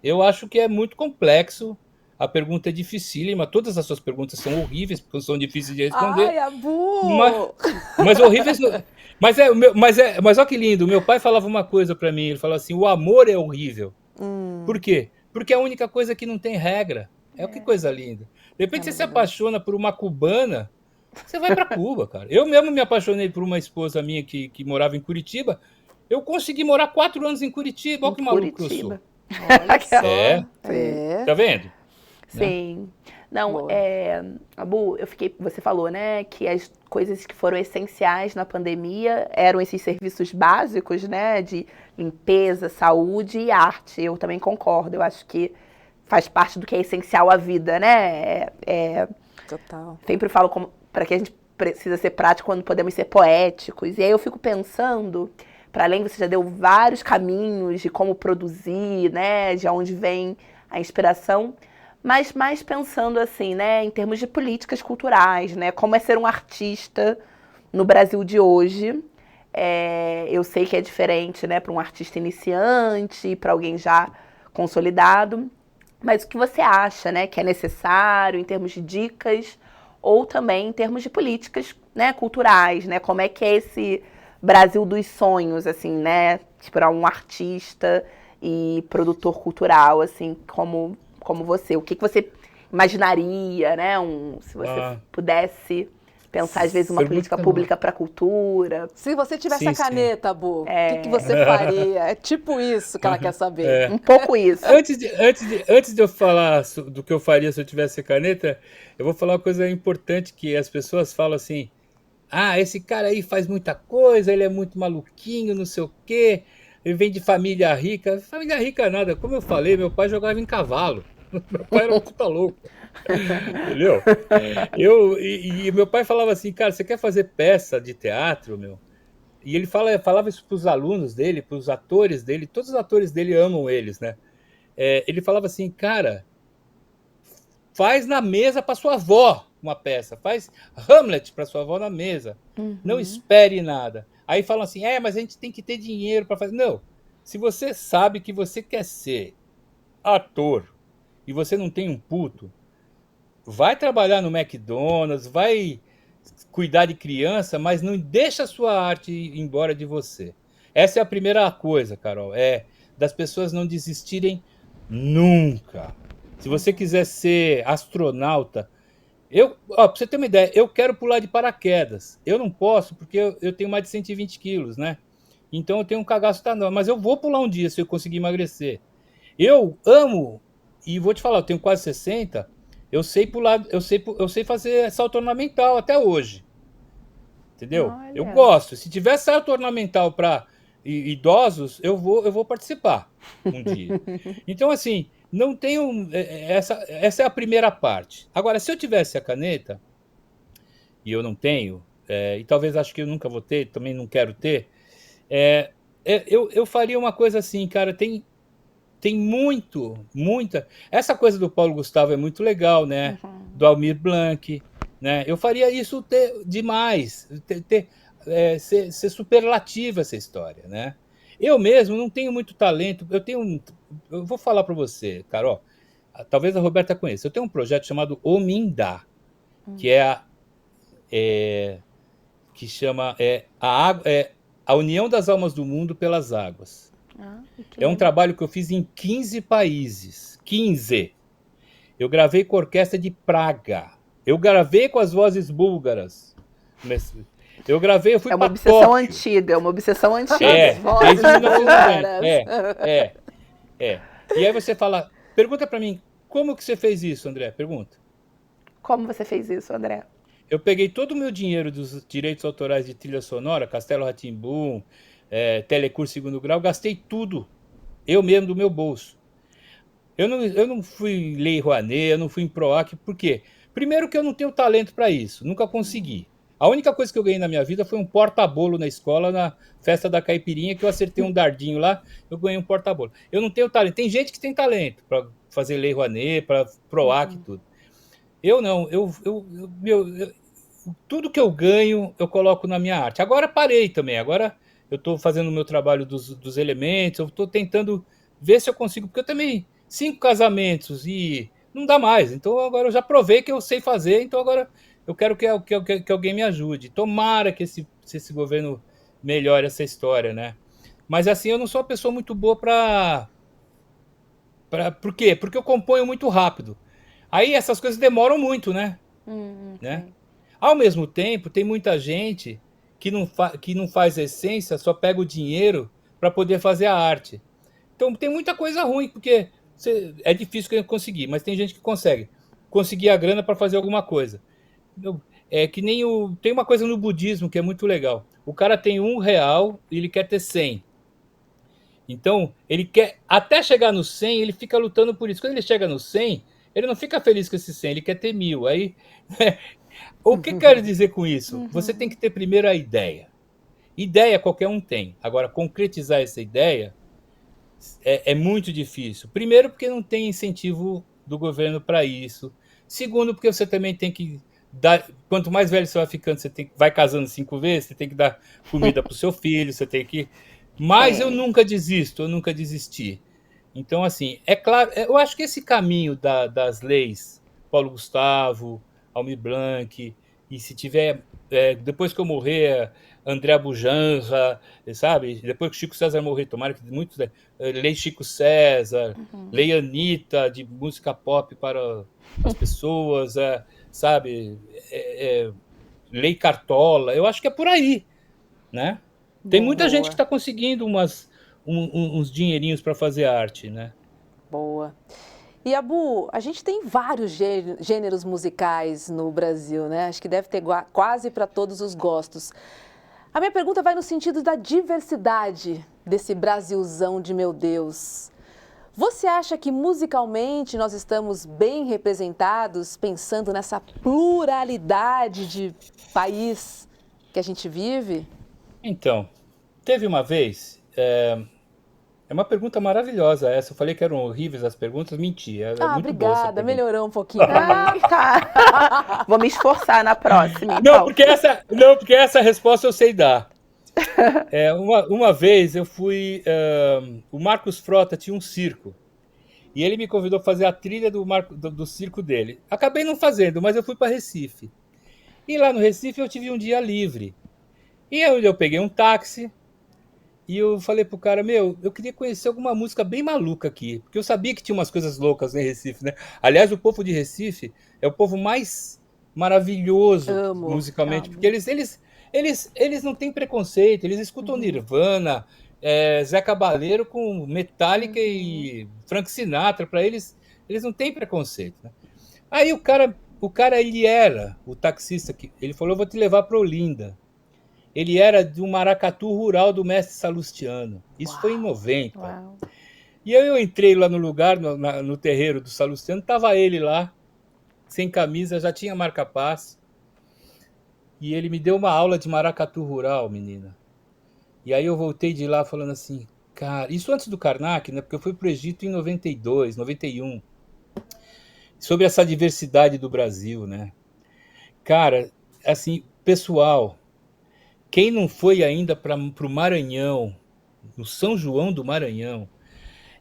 Eu acho que é muito complexo. A pergunta é dificílima. Todas as suas perguntas são horríveis, porque são difíceis de responder. Ai, Mas, Abu! mas horríveis. Mas olha que lindo. Meu pai falava uma coisa para mim. Ele falava assim: o amor é horrível. Por quê? Porque é a única coisa que não tem regra. Que coisa linda. De É repente você se maravilhoso. apaixona por uma cubana, você vai para Cuba, cara. Eu mesmo me apaixonei por uma esposa minha que morava em Curitiba. Eu consegui morar 4 anos em Curitiba. Em Olha que maluco que eu sou. Curitiba. Olha só. Sim. Tá vendo? Né? Sim. Não, Boa. Abu, você falou, né, que as coisas que foram essenciais na pandemia eram esses serviços básicos, né, de limpeza, saúde e arte. Eu também concordo. Eu acho que faz parte do que é essencial à vida, né? Total. Sempre falo para que a gente precisa ser prático quando podemos ser poéticos. E aí eu fico pensando, para além você já deu vários caminhos de como produzir, né, de onde vem a inspiração, mas mais pensando assim, né, em termos de políticas culturais, né, como é ser um artista no Brasil de hoje. Eu sei que é diferente, né, para um artista iniciante, para alguém já consolidado, mas o que você acha, né, que é necessário em termos de dicas ou também em termos de políticas, né, culturais, né, como é que é esse Brasil dos sonhos, assim, né, para um artista e produtor cultural, assim, como você, o que você imaginaria, né, se você Ah, pudesse pensar às vezes uma política pergunta boa. pública para a cultura. Se você tivesse a Sim, sim. caneta, Abu, o que você faria? É tipo isso que ela quer saber. Um pouco isso. Antes de eu falar do que eu faria se eu tivesse caneta, eu vou falar uma coisa importante que as pessoas falam assim: ah, esse cara aí faz muita coisa, ele é muito maluquinho, não sei o quê, ele vem de família rica. Família rica nada, como eu falei, meu pai jogava em cavalo. Meu pai era um puta louco, entendeu? E meu pai falava assim, cara, você quer fazer peça de teatro, meu? E ele falava isso para os alunos dele, para os atores dele, todos os atores dele amam eles, né? Ele falava assim, cara, faz na mesa para sua avó uma peça, faz Hamlet para sua avó na mesa, não espere nada. Aí falam assim, mas a gente tem que ter dinheiro para fazer. Não, se você sabe que você quer ser ator e você não tem um puto, vai trabalhar no McDonald's, vai cuidar de criança, mas não deixa a sua arte ir embora de você. Essa é a primeira coisa, Carol, das pessoas não desistirem nunca. Se você quiser ser astronauta, pra você ter uma ideia, eu quero pular de paraquedas. Eu não posso, porque eu tenho mais de 120 quilos, né? Então eu tenho um cagaço danado, mas eu vou pular um dia se eu conseguir emagrecer. Eu amo, e vou te falar, eu tenho quase 60, eu sei pular, eu sei fazer salto ornamental até hoje. Entendeu? Eu Olha. gosto. Se tiver salto ornamental para idosos, eu vou participar um dia. Então, assim, não tenho. Essa é a primeira parte. Agora, se eu tivesse a caneta, e eu não tenho, e talvez acho que eu nunca vou ter, também não quero ter, eu faria uma coisa assim, cara, tem muita. Essa coisa do Paulo Gustavo é muito legal, né? Do Almir Blanc, né? Eu faria isso demais, ser superlativa essa história, né? Eu mesmo não tenho muito talento. Eu vou falar para você, Carol. Talvez a Roberta conheça. Eu tenho um projeto chamado Omindá, que que chama a União das Almas do Mundo pelas Águas. É um trabalho que eu fiz em 15 países. 15. Eu gravei com a Orquestra de Praga. Eu gravei com as vozes búlgaras. Eu fui para Tóquio. É uma obsessão antiga. Desde 1990. E aí você fala, pergunta para mim, como que você fez isso, André? Pergunta. Como você fez isso, André? Eu peguei todo o meu dinheiro dos direitos autorais de trilha sonora, Castelo Rá-Tim-Bum, Telecurso Segundo Grau, gastei tudo, eu mesmo, do meu bolso. Eu não fui Lei Rouanet, eu não fui em PROAC, por quê? Primeiro que eu não tenho talento para isso, nunca consegui. A única coisa que eu ganhei na minha vida foi um porta-bolo na escola, na festa da caipirinha, que eu acertei um dardinho lá, eu ganhei um porta-bolo. Eu não tenho talento. Tem gente que tem talento para fazer Lei Rouanet, para PROAC e tudo. Eu não. Tudo que eu ganho, eu coloco na minha arte. Agora parei também. Agora eu estou fazendo o meu trabalho dos elementos, eu estou tentando ver se eu consigo, porque eu também 5 casamentos e não dá mais. Então agora eu já provei que eu sei fazer, então agora eu quero que alguém me ajude. Tomara que esse governo melhore essa história, né? Mas assim, eu não sou uma pessoa muito boa por quê? Porque eu componho muito rápido. Aí essas coisas demoram muito, né? Né? Ao mesmo tempo, tem muita gente que não faz essência, só pega o dinheiro para poder fazer a arte. Então tem muita coisa ruim, porque é difícil conseguir, mas tem gente que consegue conseguir a grana para fazer alguma coisa. É que nem tem uma coisa no budismo que é muito legal. O cara tem R$1 e ele quer ter 100. Então, ele quer, até chegar no 100, ele fica lutando por isso. Quando ele chega no 100, ele não fica feliz com esse 100, ele quer ter 1.000. Aí, o que quero dizer com isso? Você tem que ter primeiro a ideia. Ideia qualquer um tem. Agora, concretizar essa ideia é muito difícil. Primeiro, porque não tem incentivo do governo para isso. Segundo, porque você também tem que dar. Quanto mais velho você vai ficando, vai casando 5 vezes, você tem que dar comida para o seu filho, você tem que. Mas eu nunca desisto, eu nunca desisti. Então, assim, é claro, eu acho que esse caminho das leis, Paulo Gustavo, Almir Blanc, e se tiver, depois que eu morrer, André Bujanra, sabe? Depois que Chico César morrer, tomara que muitos. Lei Chico César, Lei Anitta, de música pop para as pessoas, sabe? Lei Cartola, eu acho que é por aí, né? Tem muita gente que está conseguindo uns dinheirinhos para fazer arte, né? Boa. E, Abu, a gente tem vários gêneros musicais no Brasil, né? Acho que deve ter quase para todos os gostos. A minha pergunta vai no sentido da diversidade desse Brasilzão de meu Deus. Você acha que musicalmente nós estamos bem representados, pensando nessa pluralidade de país que a gente vive? Então, teve uma vez, é uma pergunta maravilhosa essa, eu falei que eram horríveis as perguntas, menti, muito obrigada, boa essa pergunta. Melhorou um pouquinho. Tá. Vou me esforçar na próxima. Não, porque essa resposta eu sei dar. Uma vez eu fui, o Marcos Frota tinha um circo, e ele me convidou a fazer a trilha do circo dele. Acabei não fazendo, mas eu fui para Recife. E lá no Recife eu tive um dia livre. E eu peguei um táxi e eu falei pro cara, eu queria conhecer alguma música bem maluca aqui, porque eu sabia que tinha umas coisas loucas em Recife, né? Aliás, o povo de Recife é o povo mais maravilhoso musicalmente, porque eles não têm preconceito, eles escutam Nirvana, Zé Cabaleiro com Metallica e Frank Sinatra, para eles não têm preconceito, né? Aí o cara ele era o taxista, ele falou, eu vou te levar para Olinda. ele era do maracatu rural do mestre Salustiano. Isso foi em Uau, 90. Uau. E aí eu entrei lá no lugar, no terreiro do Salustiano, tava ele lá, sem camisa, já tinha marca-passo. E ele me deu uma aula de maracatu rural, menina. E aí eu voltei de lá falando assim, cara, isso antes do Karnak, né? Porque eu fui pro Egito em 92, 91, sobre essa diversidade do Brasil, né? Cara, assim, pessoal, quem não foi ainda para o Maranhão, no São João do Maranhão,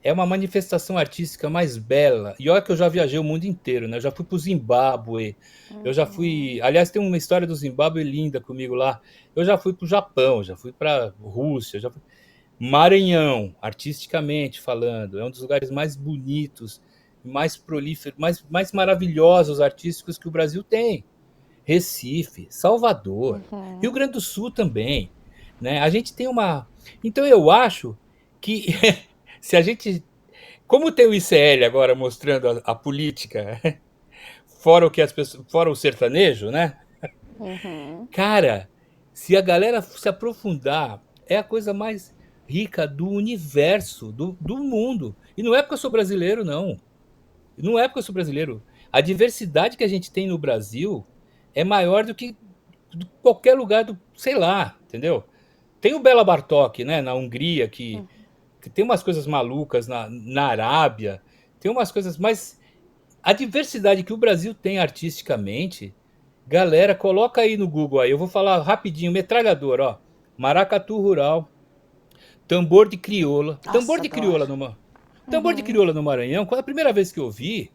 é uma manifestação artística mais bela. E olha que eu já viajei o mundo inteiro, né? Eu já fui para o Zimbábue, eu já fui. Aliás, tem uma história do Zimbábue linda comigo lá. Eu já fui para o Japão, já fui para Rússia, já fui... Maranhão, artisticamente falando, é um dos lugares mais bonitos, mais prolíferos, mais maravilhosos artísticos que o Brasil tem. Recife, Salvador, Rio Grande do Sul também, né? A gente tem uma... Então eu acho que se a gente... Como tem o ICL agora mostrando a política, fora o que as pessoas, fora o sertanejo, né? Cara, se a galera se aprofundar, é a coisa mais rica do universo, do mundo. E não é porque eu sou brasileiro, não. Não é porque eu sou brasileiro. A diversidade que a gente tem no Brasil é maior do que qualquer lugar do, sei lá, entendeu? Tem o Bela Bartók, né, na Hungria, que tem umas coisas malucas na Arábia, tem umas coisas, mas a diversidade que o Brasil tem artisticamente, galera, coloca aí no Google aí, eu vou falar rapidinho, metralhador, ó, maracatu rural, tambor de crioula, Nossa, adoro. tambor de crioula no Maranhão, quando a primeira vez que eu vi,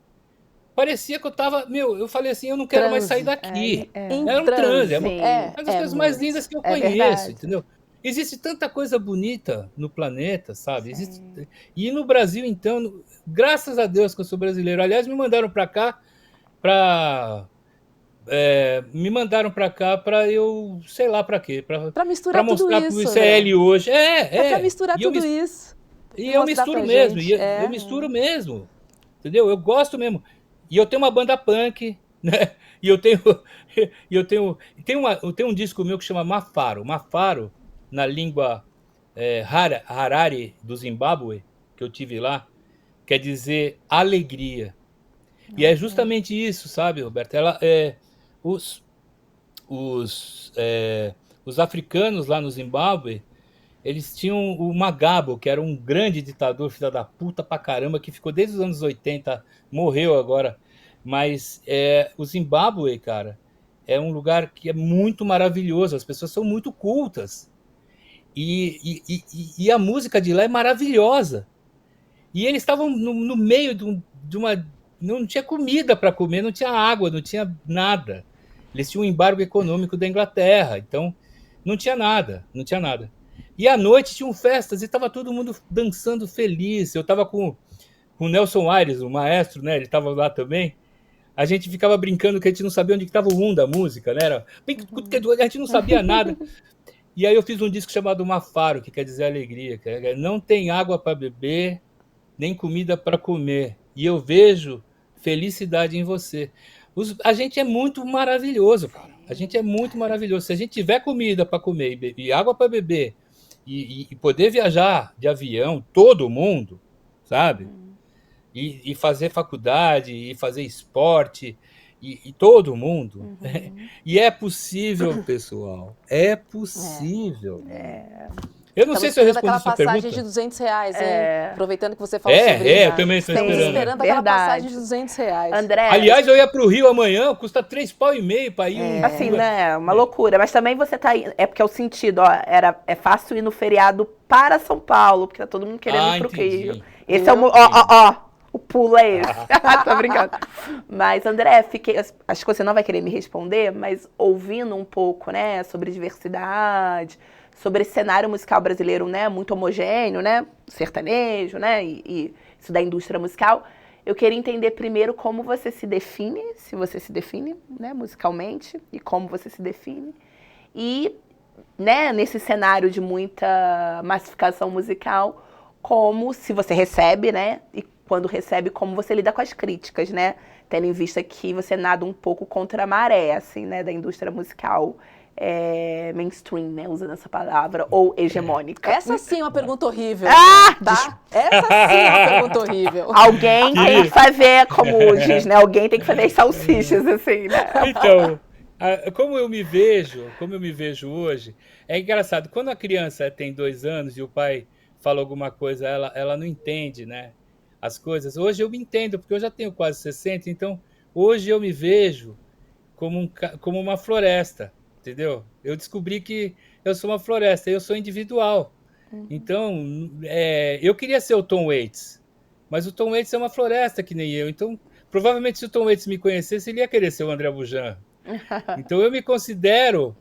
parecia que eu tava, eu falei assim, eu não quero mais sair Transe. daqui. Em Era um transe, transe. Sim, uma das É coisas mais muito. lindas que eu é conheço, verdade. entendeu? Existe tanta coisa bonita no planeta, sabe? Sim. E no Brasil, então, graças a Deus que eu sou brasileiro. Aliás, me mandaram para cá para eu, sei lá para quê, Para para misturar tudo mostrar pro isso, André. ICL hoje. É para misturar tudo isso. E E eu mostrar misturo pra mesmo, gente. eu misturo mesmo, entendeu? Eu gosto mesmo. E eu tenho uma banda punk, né? E eu tenho, e eu tenho um disco meu que chama Mafaro. Mafaro, na língua Harari do Zimbábue, que eu tive lá, quer dizer alegria. E é justamente isso, sabe, Roberto? Os, os africanos lá no Zimbábue, eles tinham o Magabo, que era um grande ditador, filho da puta pra caramba, que ficou desde os anos 80, morreu agora. Mas o Zimbábue, cara, é um lugar que é muito maravilhoso, as pessoas são muito cultas. E a música de lá é maravilhosa. E eles estavam no meio de uma. Não tinha comida para comer, não tinha água, não tinha nada. Eles tinham um embargo econômico da Inglaterra, então não tinha nada, não tinha nada. E à noite tinham festas e estava todo mundo dançando feliz. Eu estava com o Nelson Aires, o maestro, né? Ele estava lá também. A gente ficava brincando que a gente não sabia onde estava o da música, né? A gente não sabia nada. E aí eu fiz um disco chamado Mafaro, que quer dizer alegria. Não tem água para beber, nem comida para comer. E eu vejo felicidade em você. A gente é muito maravilhoso, cara. A gente é muito maravilhoso. Se a gente tiver comida para comer e água para beber e poder viajar de avião, todo mundo, sabe? E fazer faculdade, e fazer esporte, e todo mundo. E é possível, pessoal. É possível. Eu não Estamos sei se eu esperando respondi aquela sua passagem de pergunta. R$ 200, hein? Aproveitando que você falou sobre isso. Eu também estou Estamos esperando. esperando aquela Verdade. passagem de R$ 200. André, Aliás, eu ia para o Rio amanhã, custa 3,5 pau para ir assim, né? Uma loucura. Mas também você tá aí. É porque é o sentido, ó. É fácil ir no feriado para São Paulo, porque tá todo mundo querendo ir pro entendi. Rio. Esse é o. Ó. O pulo é esse. Tô brincando. Mas, André, acho que você não vai querer me responder, mas ouvindo um pouco, né, sobre diversidade, sobre esse cenário musical brasileiro, né, muito homogêneo, né, sertanejo, né, e isso da indústria musical, eu queria entender primeiro como você se define, se você se define, né, musicalmente, e como você se define. E, né, nesse cenário de muita massificação musical, como se você recebe, né, e quando recebe, como você lida com as críticas, né? Tendo em vista que você nada um pouco contra a maré, assim, né? Da indústria musical mainstream, né? Usando essa palavra, ou hegemônica. Essa sim é uma pergunta horrível, Ah! tá? Essa sim é uma pergunta horrível. Alguém tem que fazer, como diz, né? Alguém tem que fazer as salsichas, assim, né? Então, como eu me vejo hoje, é engraçado. Quando a criança tem 2 anos e o pai fala alguma coisa, ela não entende, né? As coisas. Hoje eu me entendo, porque eu já tenho quase 60, então hoje eu me vejo como uma floresta, entendeu? Eu descobri que eu sou uma floresta, eu sou individual. Então, eu queria ser o Tom Waits, mas o Tom Waits é uma floresta que nem eu. Então, provavelmente, se o Tom Waits me conhecesse, ele ia querer ser o André Bujan. Então, eu me considero.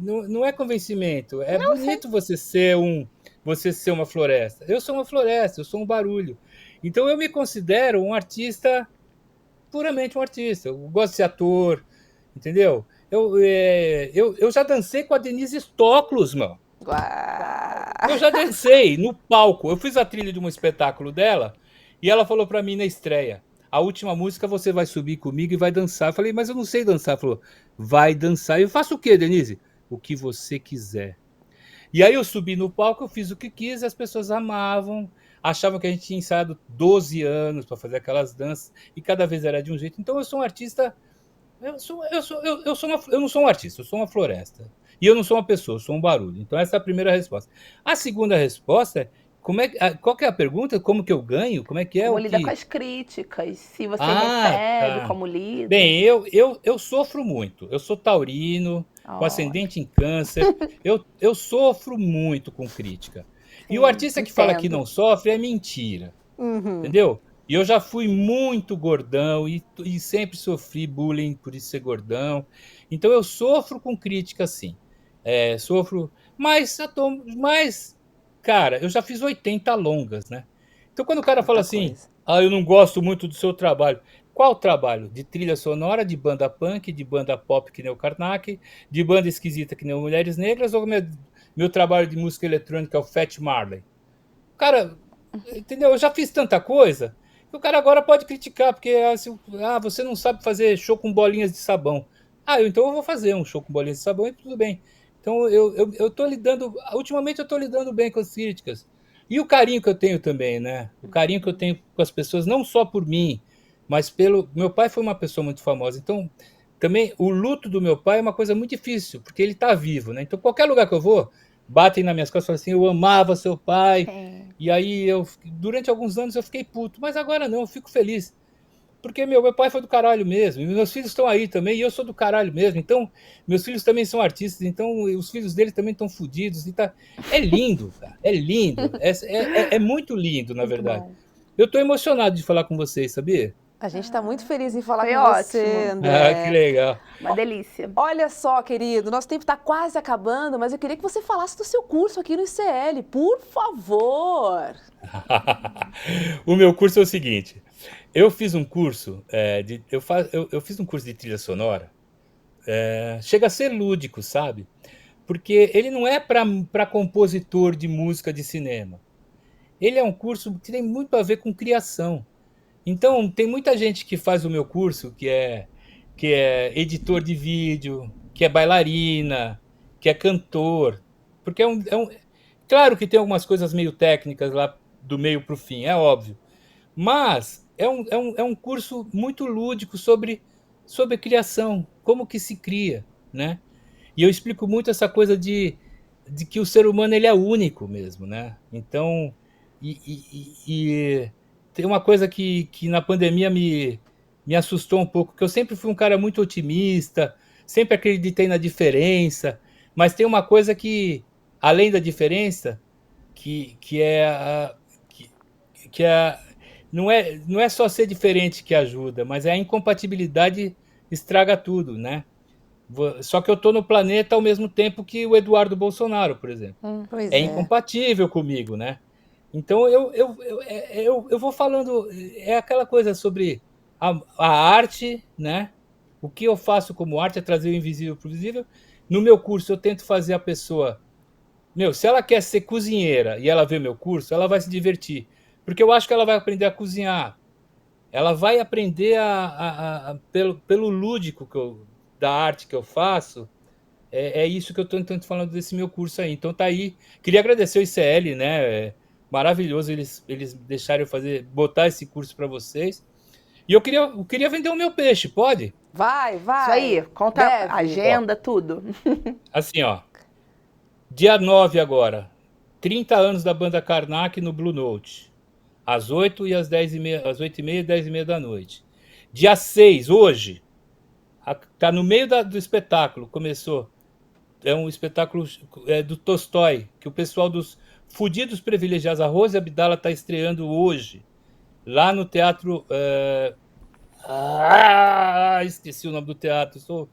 Não é convencimento. É bonito você ser uma floresta. Eu sou uma floresta, eu sou um barulho. Então, eu me considero um artista, puramente um artista. Eu gosto de ser ator, entendeu? Eu já dancei com a Denise Stoklos, mano. Eu já dancei no palco. Eu fiz a trilha de um espetáculo dela e ela falou pra mim na estreia: a última música você vai subir comigo e vai dançar. Eu falei, mas eu não sei dançar. Ela falou, vai dançar. Eu faço o quê, Denise? O que você quiser. E aí eu subi no palco, eu fiz o que quis, as pessoas amavam, achavam que a gente tinha ensaiado 12 anos para fazer aquelas danças e cada vez era de um jeito. Então eu sou um artista. Eu não sou um artista, eu sou uma floresta. E eu não sou uma pessoa, eu sou um barulho. Então, essa é a primeira resposta. A segunda resposta é: qual que é a pergunta? Como que eu ganho? Como é que é Como o lida que. com as críticas, se você Ah, recebe, tá. como lida. Bem, eu sofro muito. Eu sou taurino, com Oh, ascendente em câncer. Eu sofro muito com crítica. E o sim, artista que fala que entendo. não sofre é mentira. Uhum. Entendeu? E eu já fui muito gordão e sempre sofri bullying por isso ser gordão. Então eu sofro com crítica, sim. Sofro, mas, cara, eu já fiz 80 longas, né? Então quando o cara fala Muita assim, coisa. eu não gosto muito do seu trabalho. Qual trabalho? De trilha sonora, de banda punk, de banda pop que nem o Karnak, de banda esquisita que nem o Mulheres Negras, ou meu trabalho de música eletrônica é o Fat Marley? Cara, entendeu? Eu já fiz tanta coisa que o cara agora pode criticar, porque você não sabe fazer show com bolinhas de sabão. Então eu vou fazer um show com bolinhas de sabão e tudo bem. Então eu tô lidando, ultimamente eu tô lidando bem com as críticas. E o carinho que eu tenho também, né? O carinho que eu tenho com as pessoas, não só por mim, mas pelo. Meu pai foi uma pessoa muito famosa, então também o luto do meu pai é uma coisa muito difícil, porque ele tá vivo, né? Então qualquer lugar que eu vou, batem nas minhas costas e falam assim: eu amava seu pai. Sim. E aí durante alguns anos eu fiquei puto, mas agora não, eu fico feliz. Porque meu pai foi do caralho mesmo, e meus filhos estão aí também, e eu sou do caralho mesmo. Então, meus filhos também são artistas, então os filhos dele também estão fodidos. É lindo, cara, é lindo. É muito lindo, na Muito verdade. bom. Eu tô emocionado de falar com vocês, sabia? A gente está muito feliz em falar Foi com você, ótimo. Que André. legal. Uma delícia. Olha só, querido, nosso tempo está quase acabando, mas eu queria que você falasse do seu curso aqui no ICL, por favor. O meu curso é o seguinte: eu fiz um curso eu fiz um curso de trilha sonora. Chega a ser lúdico, sabe? Porque ele não é para compositor de música de cinema. Ele é um curso que tem muito a ver com criação. Então, tem muita gente que faz o meu curso que é editor de vídeo, que é bailarina, que é cantor. Porque claro que tem algumas coisas meio técnicas lá do meio para o fim, é óbvio. Mas é um curso muito lúdico sobre criação, como que se cria, né? E eu explico muito essa coisa de que o ser humano ele é único mesmo, né? Então, e tem uma coisa que na pandemia me assustou um pouco, que eu sempre fui um cara muito otimista, sempre acreditei na diferença, mas tem uma coisa que, além da diferença, que é que, que é não é só ser diferente que ajuda, mas é a incompatibilidade estraga tudo, né? Só que eu estou no planeta ao mesmo tempo que o Eduardo Bolsonaro, por exemplo. Pois É é. incompatível comigo, né? Então eu vou falando, é aquela coisa sobre a arte, né? O que eu faço como arte é trazer o invisível para o visível. No meu curso eu tento fazer a pessoa, se ela quer ser cozinheira e ela vê meu curso, ela vai se divertir, porque eu acho que ela vai aprender a cozinhar. Ela vai aprender pelo lúdico da arte que eu faço, é isso que eu estou tanto falando desse meu curso aí. Então tá aí. Queria agradecer o ICL, né? Maravilhoso eles deixarem eu botar esse curso para vocês. E eu queria vender o meu peixe, pode? Vai. Isso aí, conta a agenda, tudo. Assim, ó. Dia 9 agora. 30 anos da banda Karnak no Blue Note. Às 8 e às 10h30, às 8h30 e 10h30 da noite. Dia 6, hoje. Tá no meio do espetáculo, começou. É um espetáculo do Tolstói, que o pessoal dos Fudidos Privilegiados, a Rose Abdala, está estreando hoje, lá no teatro... esqueci o nome do teatro.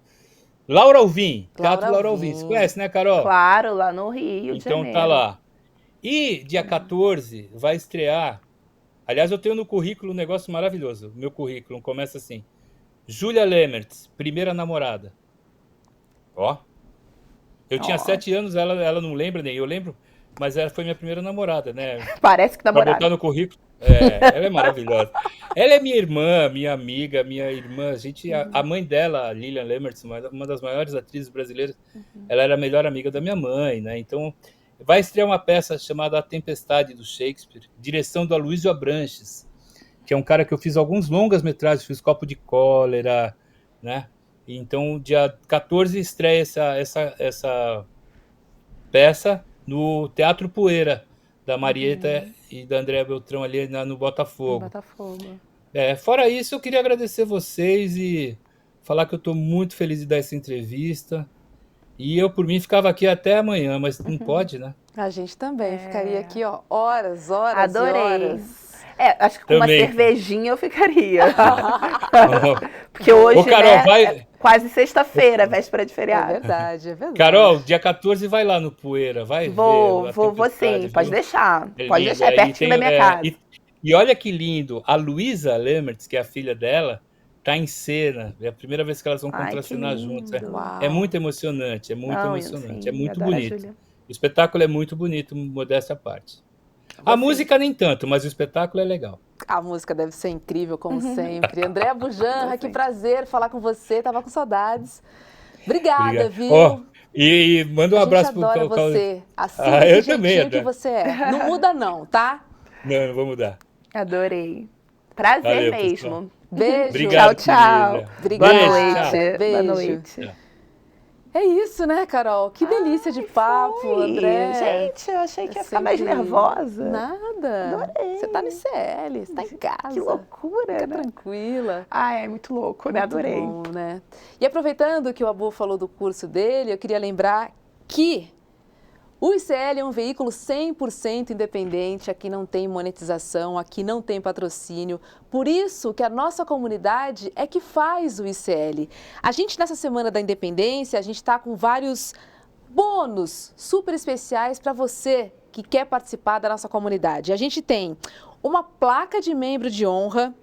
Laura Alvim, Teatro Laura Alvim. Você conhece, né, Carol? Claro, lá no Rio de Janeiro. Então tá lá. E dia 14 vai estrear... Aliás, eu tenho no currículo um negócio maravilhoso. Meu currículo começa assim. Júlia Lemertz, primeira namorada. Ó. Eu tinha 7 anos, ela não lembra, nem eu lembro, mas ela foi minha primeira namorada, né? Parece que namorada. Pra botar no currículo. Ela é maravilhosa. Ela é minha irmã, minha amiga, minha irmã. A mãe dela, Lilian Lemertz, uma das maiores atrizes brasileiras, ela era a melhor amiga da minha mãe, né? Então, vai estrear uma peça chamada A Tempestade, do Shakespeare, direção do Aloysio Abranches, que é um cara que eu fiz alguns longas-metragens, fiz Copo de Cólera, né? Então, dia 14 estreia essa peça no Teatro Poeira, da Marieta e da Andréa Beltrão, ali no Botafogo. Fora isso, eu queria agradecer vocês e falar que eu estou muito feliz de dar essa entrevista. E eu, por mim, ficava aqui até amanhã, mas não pode, né? A gente também ficaria aqui, ó, horas. Adorei. E horas. Acho que com também. Uma cervejinha eu ficaria. Porque hoje, Carol, é quase sexta-feira, véspera de feriado. É verdade. Carol, dia 14 vai lá no Poeira, vai vou ver. Sim, viu? pode deixar. Pode lindo, deixar, é pertinho da minha casa. E olha que lindo, a Luísa Lemertz, que é a filha dela, tá em cena. É a primeira vez que elas vão contracenar juntas. É muito emocionante, é muito bonito. O espetáculo é muito bonito, modéstia à parte. A música nem tanto, mas o espetáculo é legal. A música deve ser incrível, como sempre. Andréa Bujanra, que prazer falar com você. Tava com saudades. Obrigada, viu? E manda um abraço pro Adora você. Assim, eu também, que você é. Não muda não, tá? Não vou mudar. Adorei. Prazer mesmo. Pessoal. Beijo. Obrigado, tchau. Obrigada. Boa noite. Beijo. Boa noite. É isso, né, Carol? Que delícia de papo, André. Gente, eu achei que ia ficar mais nervosa. Nada. Adorei. Você tá no ICL, você tá em casa. Que loucura, Fica né? tranquila. É muito louco, né? Adorei. Muito bom, né? E aproveitando que o Abu falou do curso dele, eu queria lembrar que o ICL é um veículo 100% independente, aqui não tem monetização, aqui não tem patrocínio. Por isso que a nossa comunidade é que faz o ICL. A gente, nessa Semana da Independência, a gente está com vários bônus super especiais para você que quer participar da nossa comunidade. A gente tem uma placa de membro de honra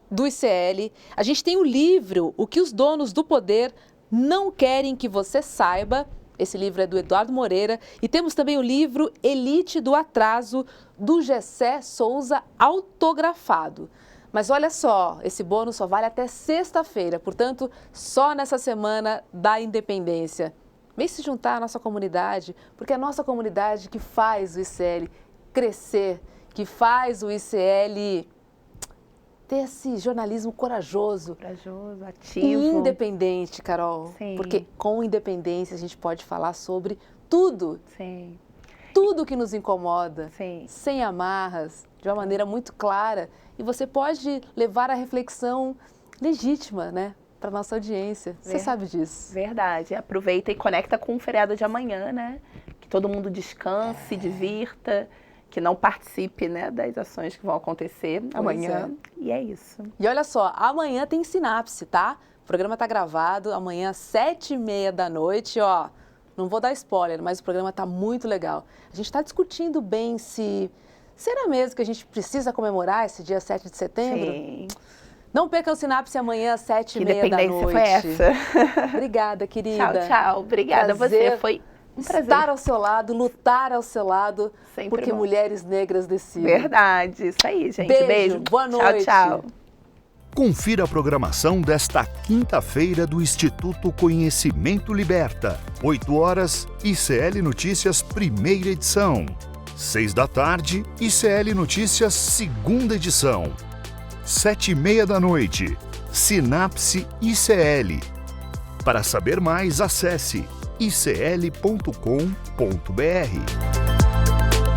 do ICL, a gente tem o livro O que os Donos do Poder Não Querem que Você Saiba. Esse livro é do Eduardo Moreira. E temos também o livro Elite do Atraso, do Gessé Souza, autografado. Mas olha só, esse bônus só vale até sexta-feira, portanto, só nessa Semana da Independência. Vem se juntar à nossa comunidade, porque é a nossa comunidade que faz o ICL crescer, que faz o ICL ter esse jornalismo corajoso, ativo e independente, Carol. Sim. Porque com independência a gente pode falar sobre tudo. Sim. Tudo que nos incomoda, Sim. sem amarras, de uma maneira muito clara. E você pode levar a reflexão legítima, né, para nossa audiência. Você sabe disso. Verdade. Aproveita e conecta com o feriado de amanhã, né? Que todo mundo descanse, divirta, que não participe, né, das ações que vão acontecer amanhã. E é isso. E olha só, amanhã tem Sinapse, tá? O programa tá gravado, amanhã às 7h30 da noite, ó. Não vou dar spoiler, mas o programa tá muito legal. A gente está discutindo bem se... Será mesmo que a gente precisa comemorar esse dia 7 de setembro? Sim. Não perca o Sinapse amanhã às 7h30 da noite. Que independência foi essa? Obrigada, querida. Tchau. Obrigada a você. Foi um prazer. Estar ao seu lado, lutar ao seu lado, Sempre porque bom. mulheres negras decidem. Verdade. Isso aí, gente. Beijo. Boa noite. Tchau. Confira a programação desta quinta-feira do Instituto Conhecimento Liberta. 8 horas, ICL Notícias, primeira edição. 6 da tarde, ICL Notícias, segunda edição. 7:30 da noite, Sinapse ICL. Para saber mais, acesse icl.com.br.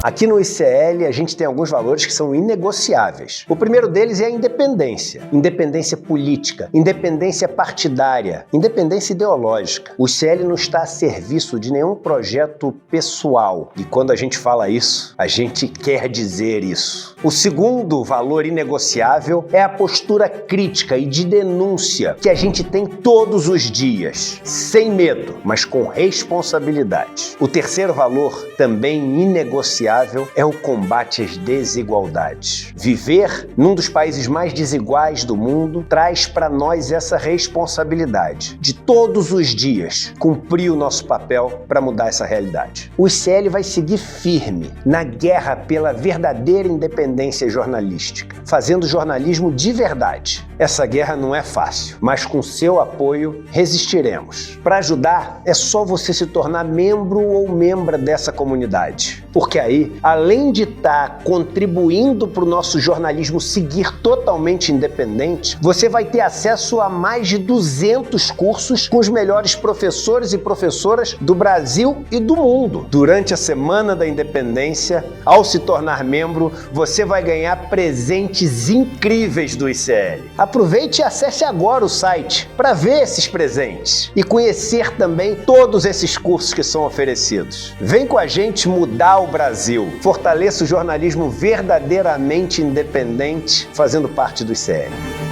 Aqui no ICL, a gente tem alguns valores que são inegociáveis. O primeiro deles é a independência. Independência política, independência partidária, independência ideológica. O ICL não está a serviço de nenhum projeto pessoal. E quando a gente fala isso, a gente quer dizer isso. O segundo valor inegociável é a postura crítica e de denúncia que a gente tem todos os dias, sem medo, mas com responsabilidade. O terceiro valor, também inegociável, é o combate às desigualdades. Viver num dos países mais desiguais do mundo traz para nós essa responsabilidade de todos os dias cumprir o nosso papel para mudar essa realidade. O ICL vai seguir firme na guerra pela verdadeira independência jornalística, fazendo jornalismo de verdade. Essa guerra não é fácil, mas com seu apoio resistiremos. Para ajudar, é só você se tornar membro ou membra dessa comunidade, porque aí, além de estar contribuindo para o nosso jornalismo seguir totalmente independente, você vai ter acesso a mais de 200 cursos com os melhores professores e professoras do Brasil e do mundo. Durante a Semana da Independência, ao se tornar membro, você vai ganhar presentes incríveis do ICL. Aproveite e acesse agora o site para ver esses presentes e conhecer também todos esses cursos que são oferecidos. Vem com a gente mudar o Brasil. Fortaleça o jornalismo verdadeiramente independente, fazendo parte do ICL.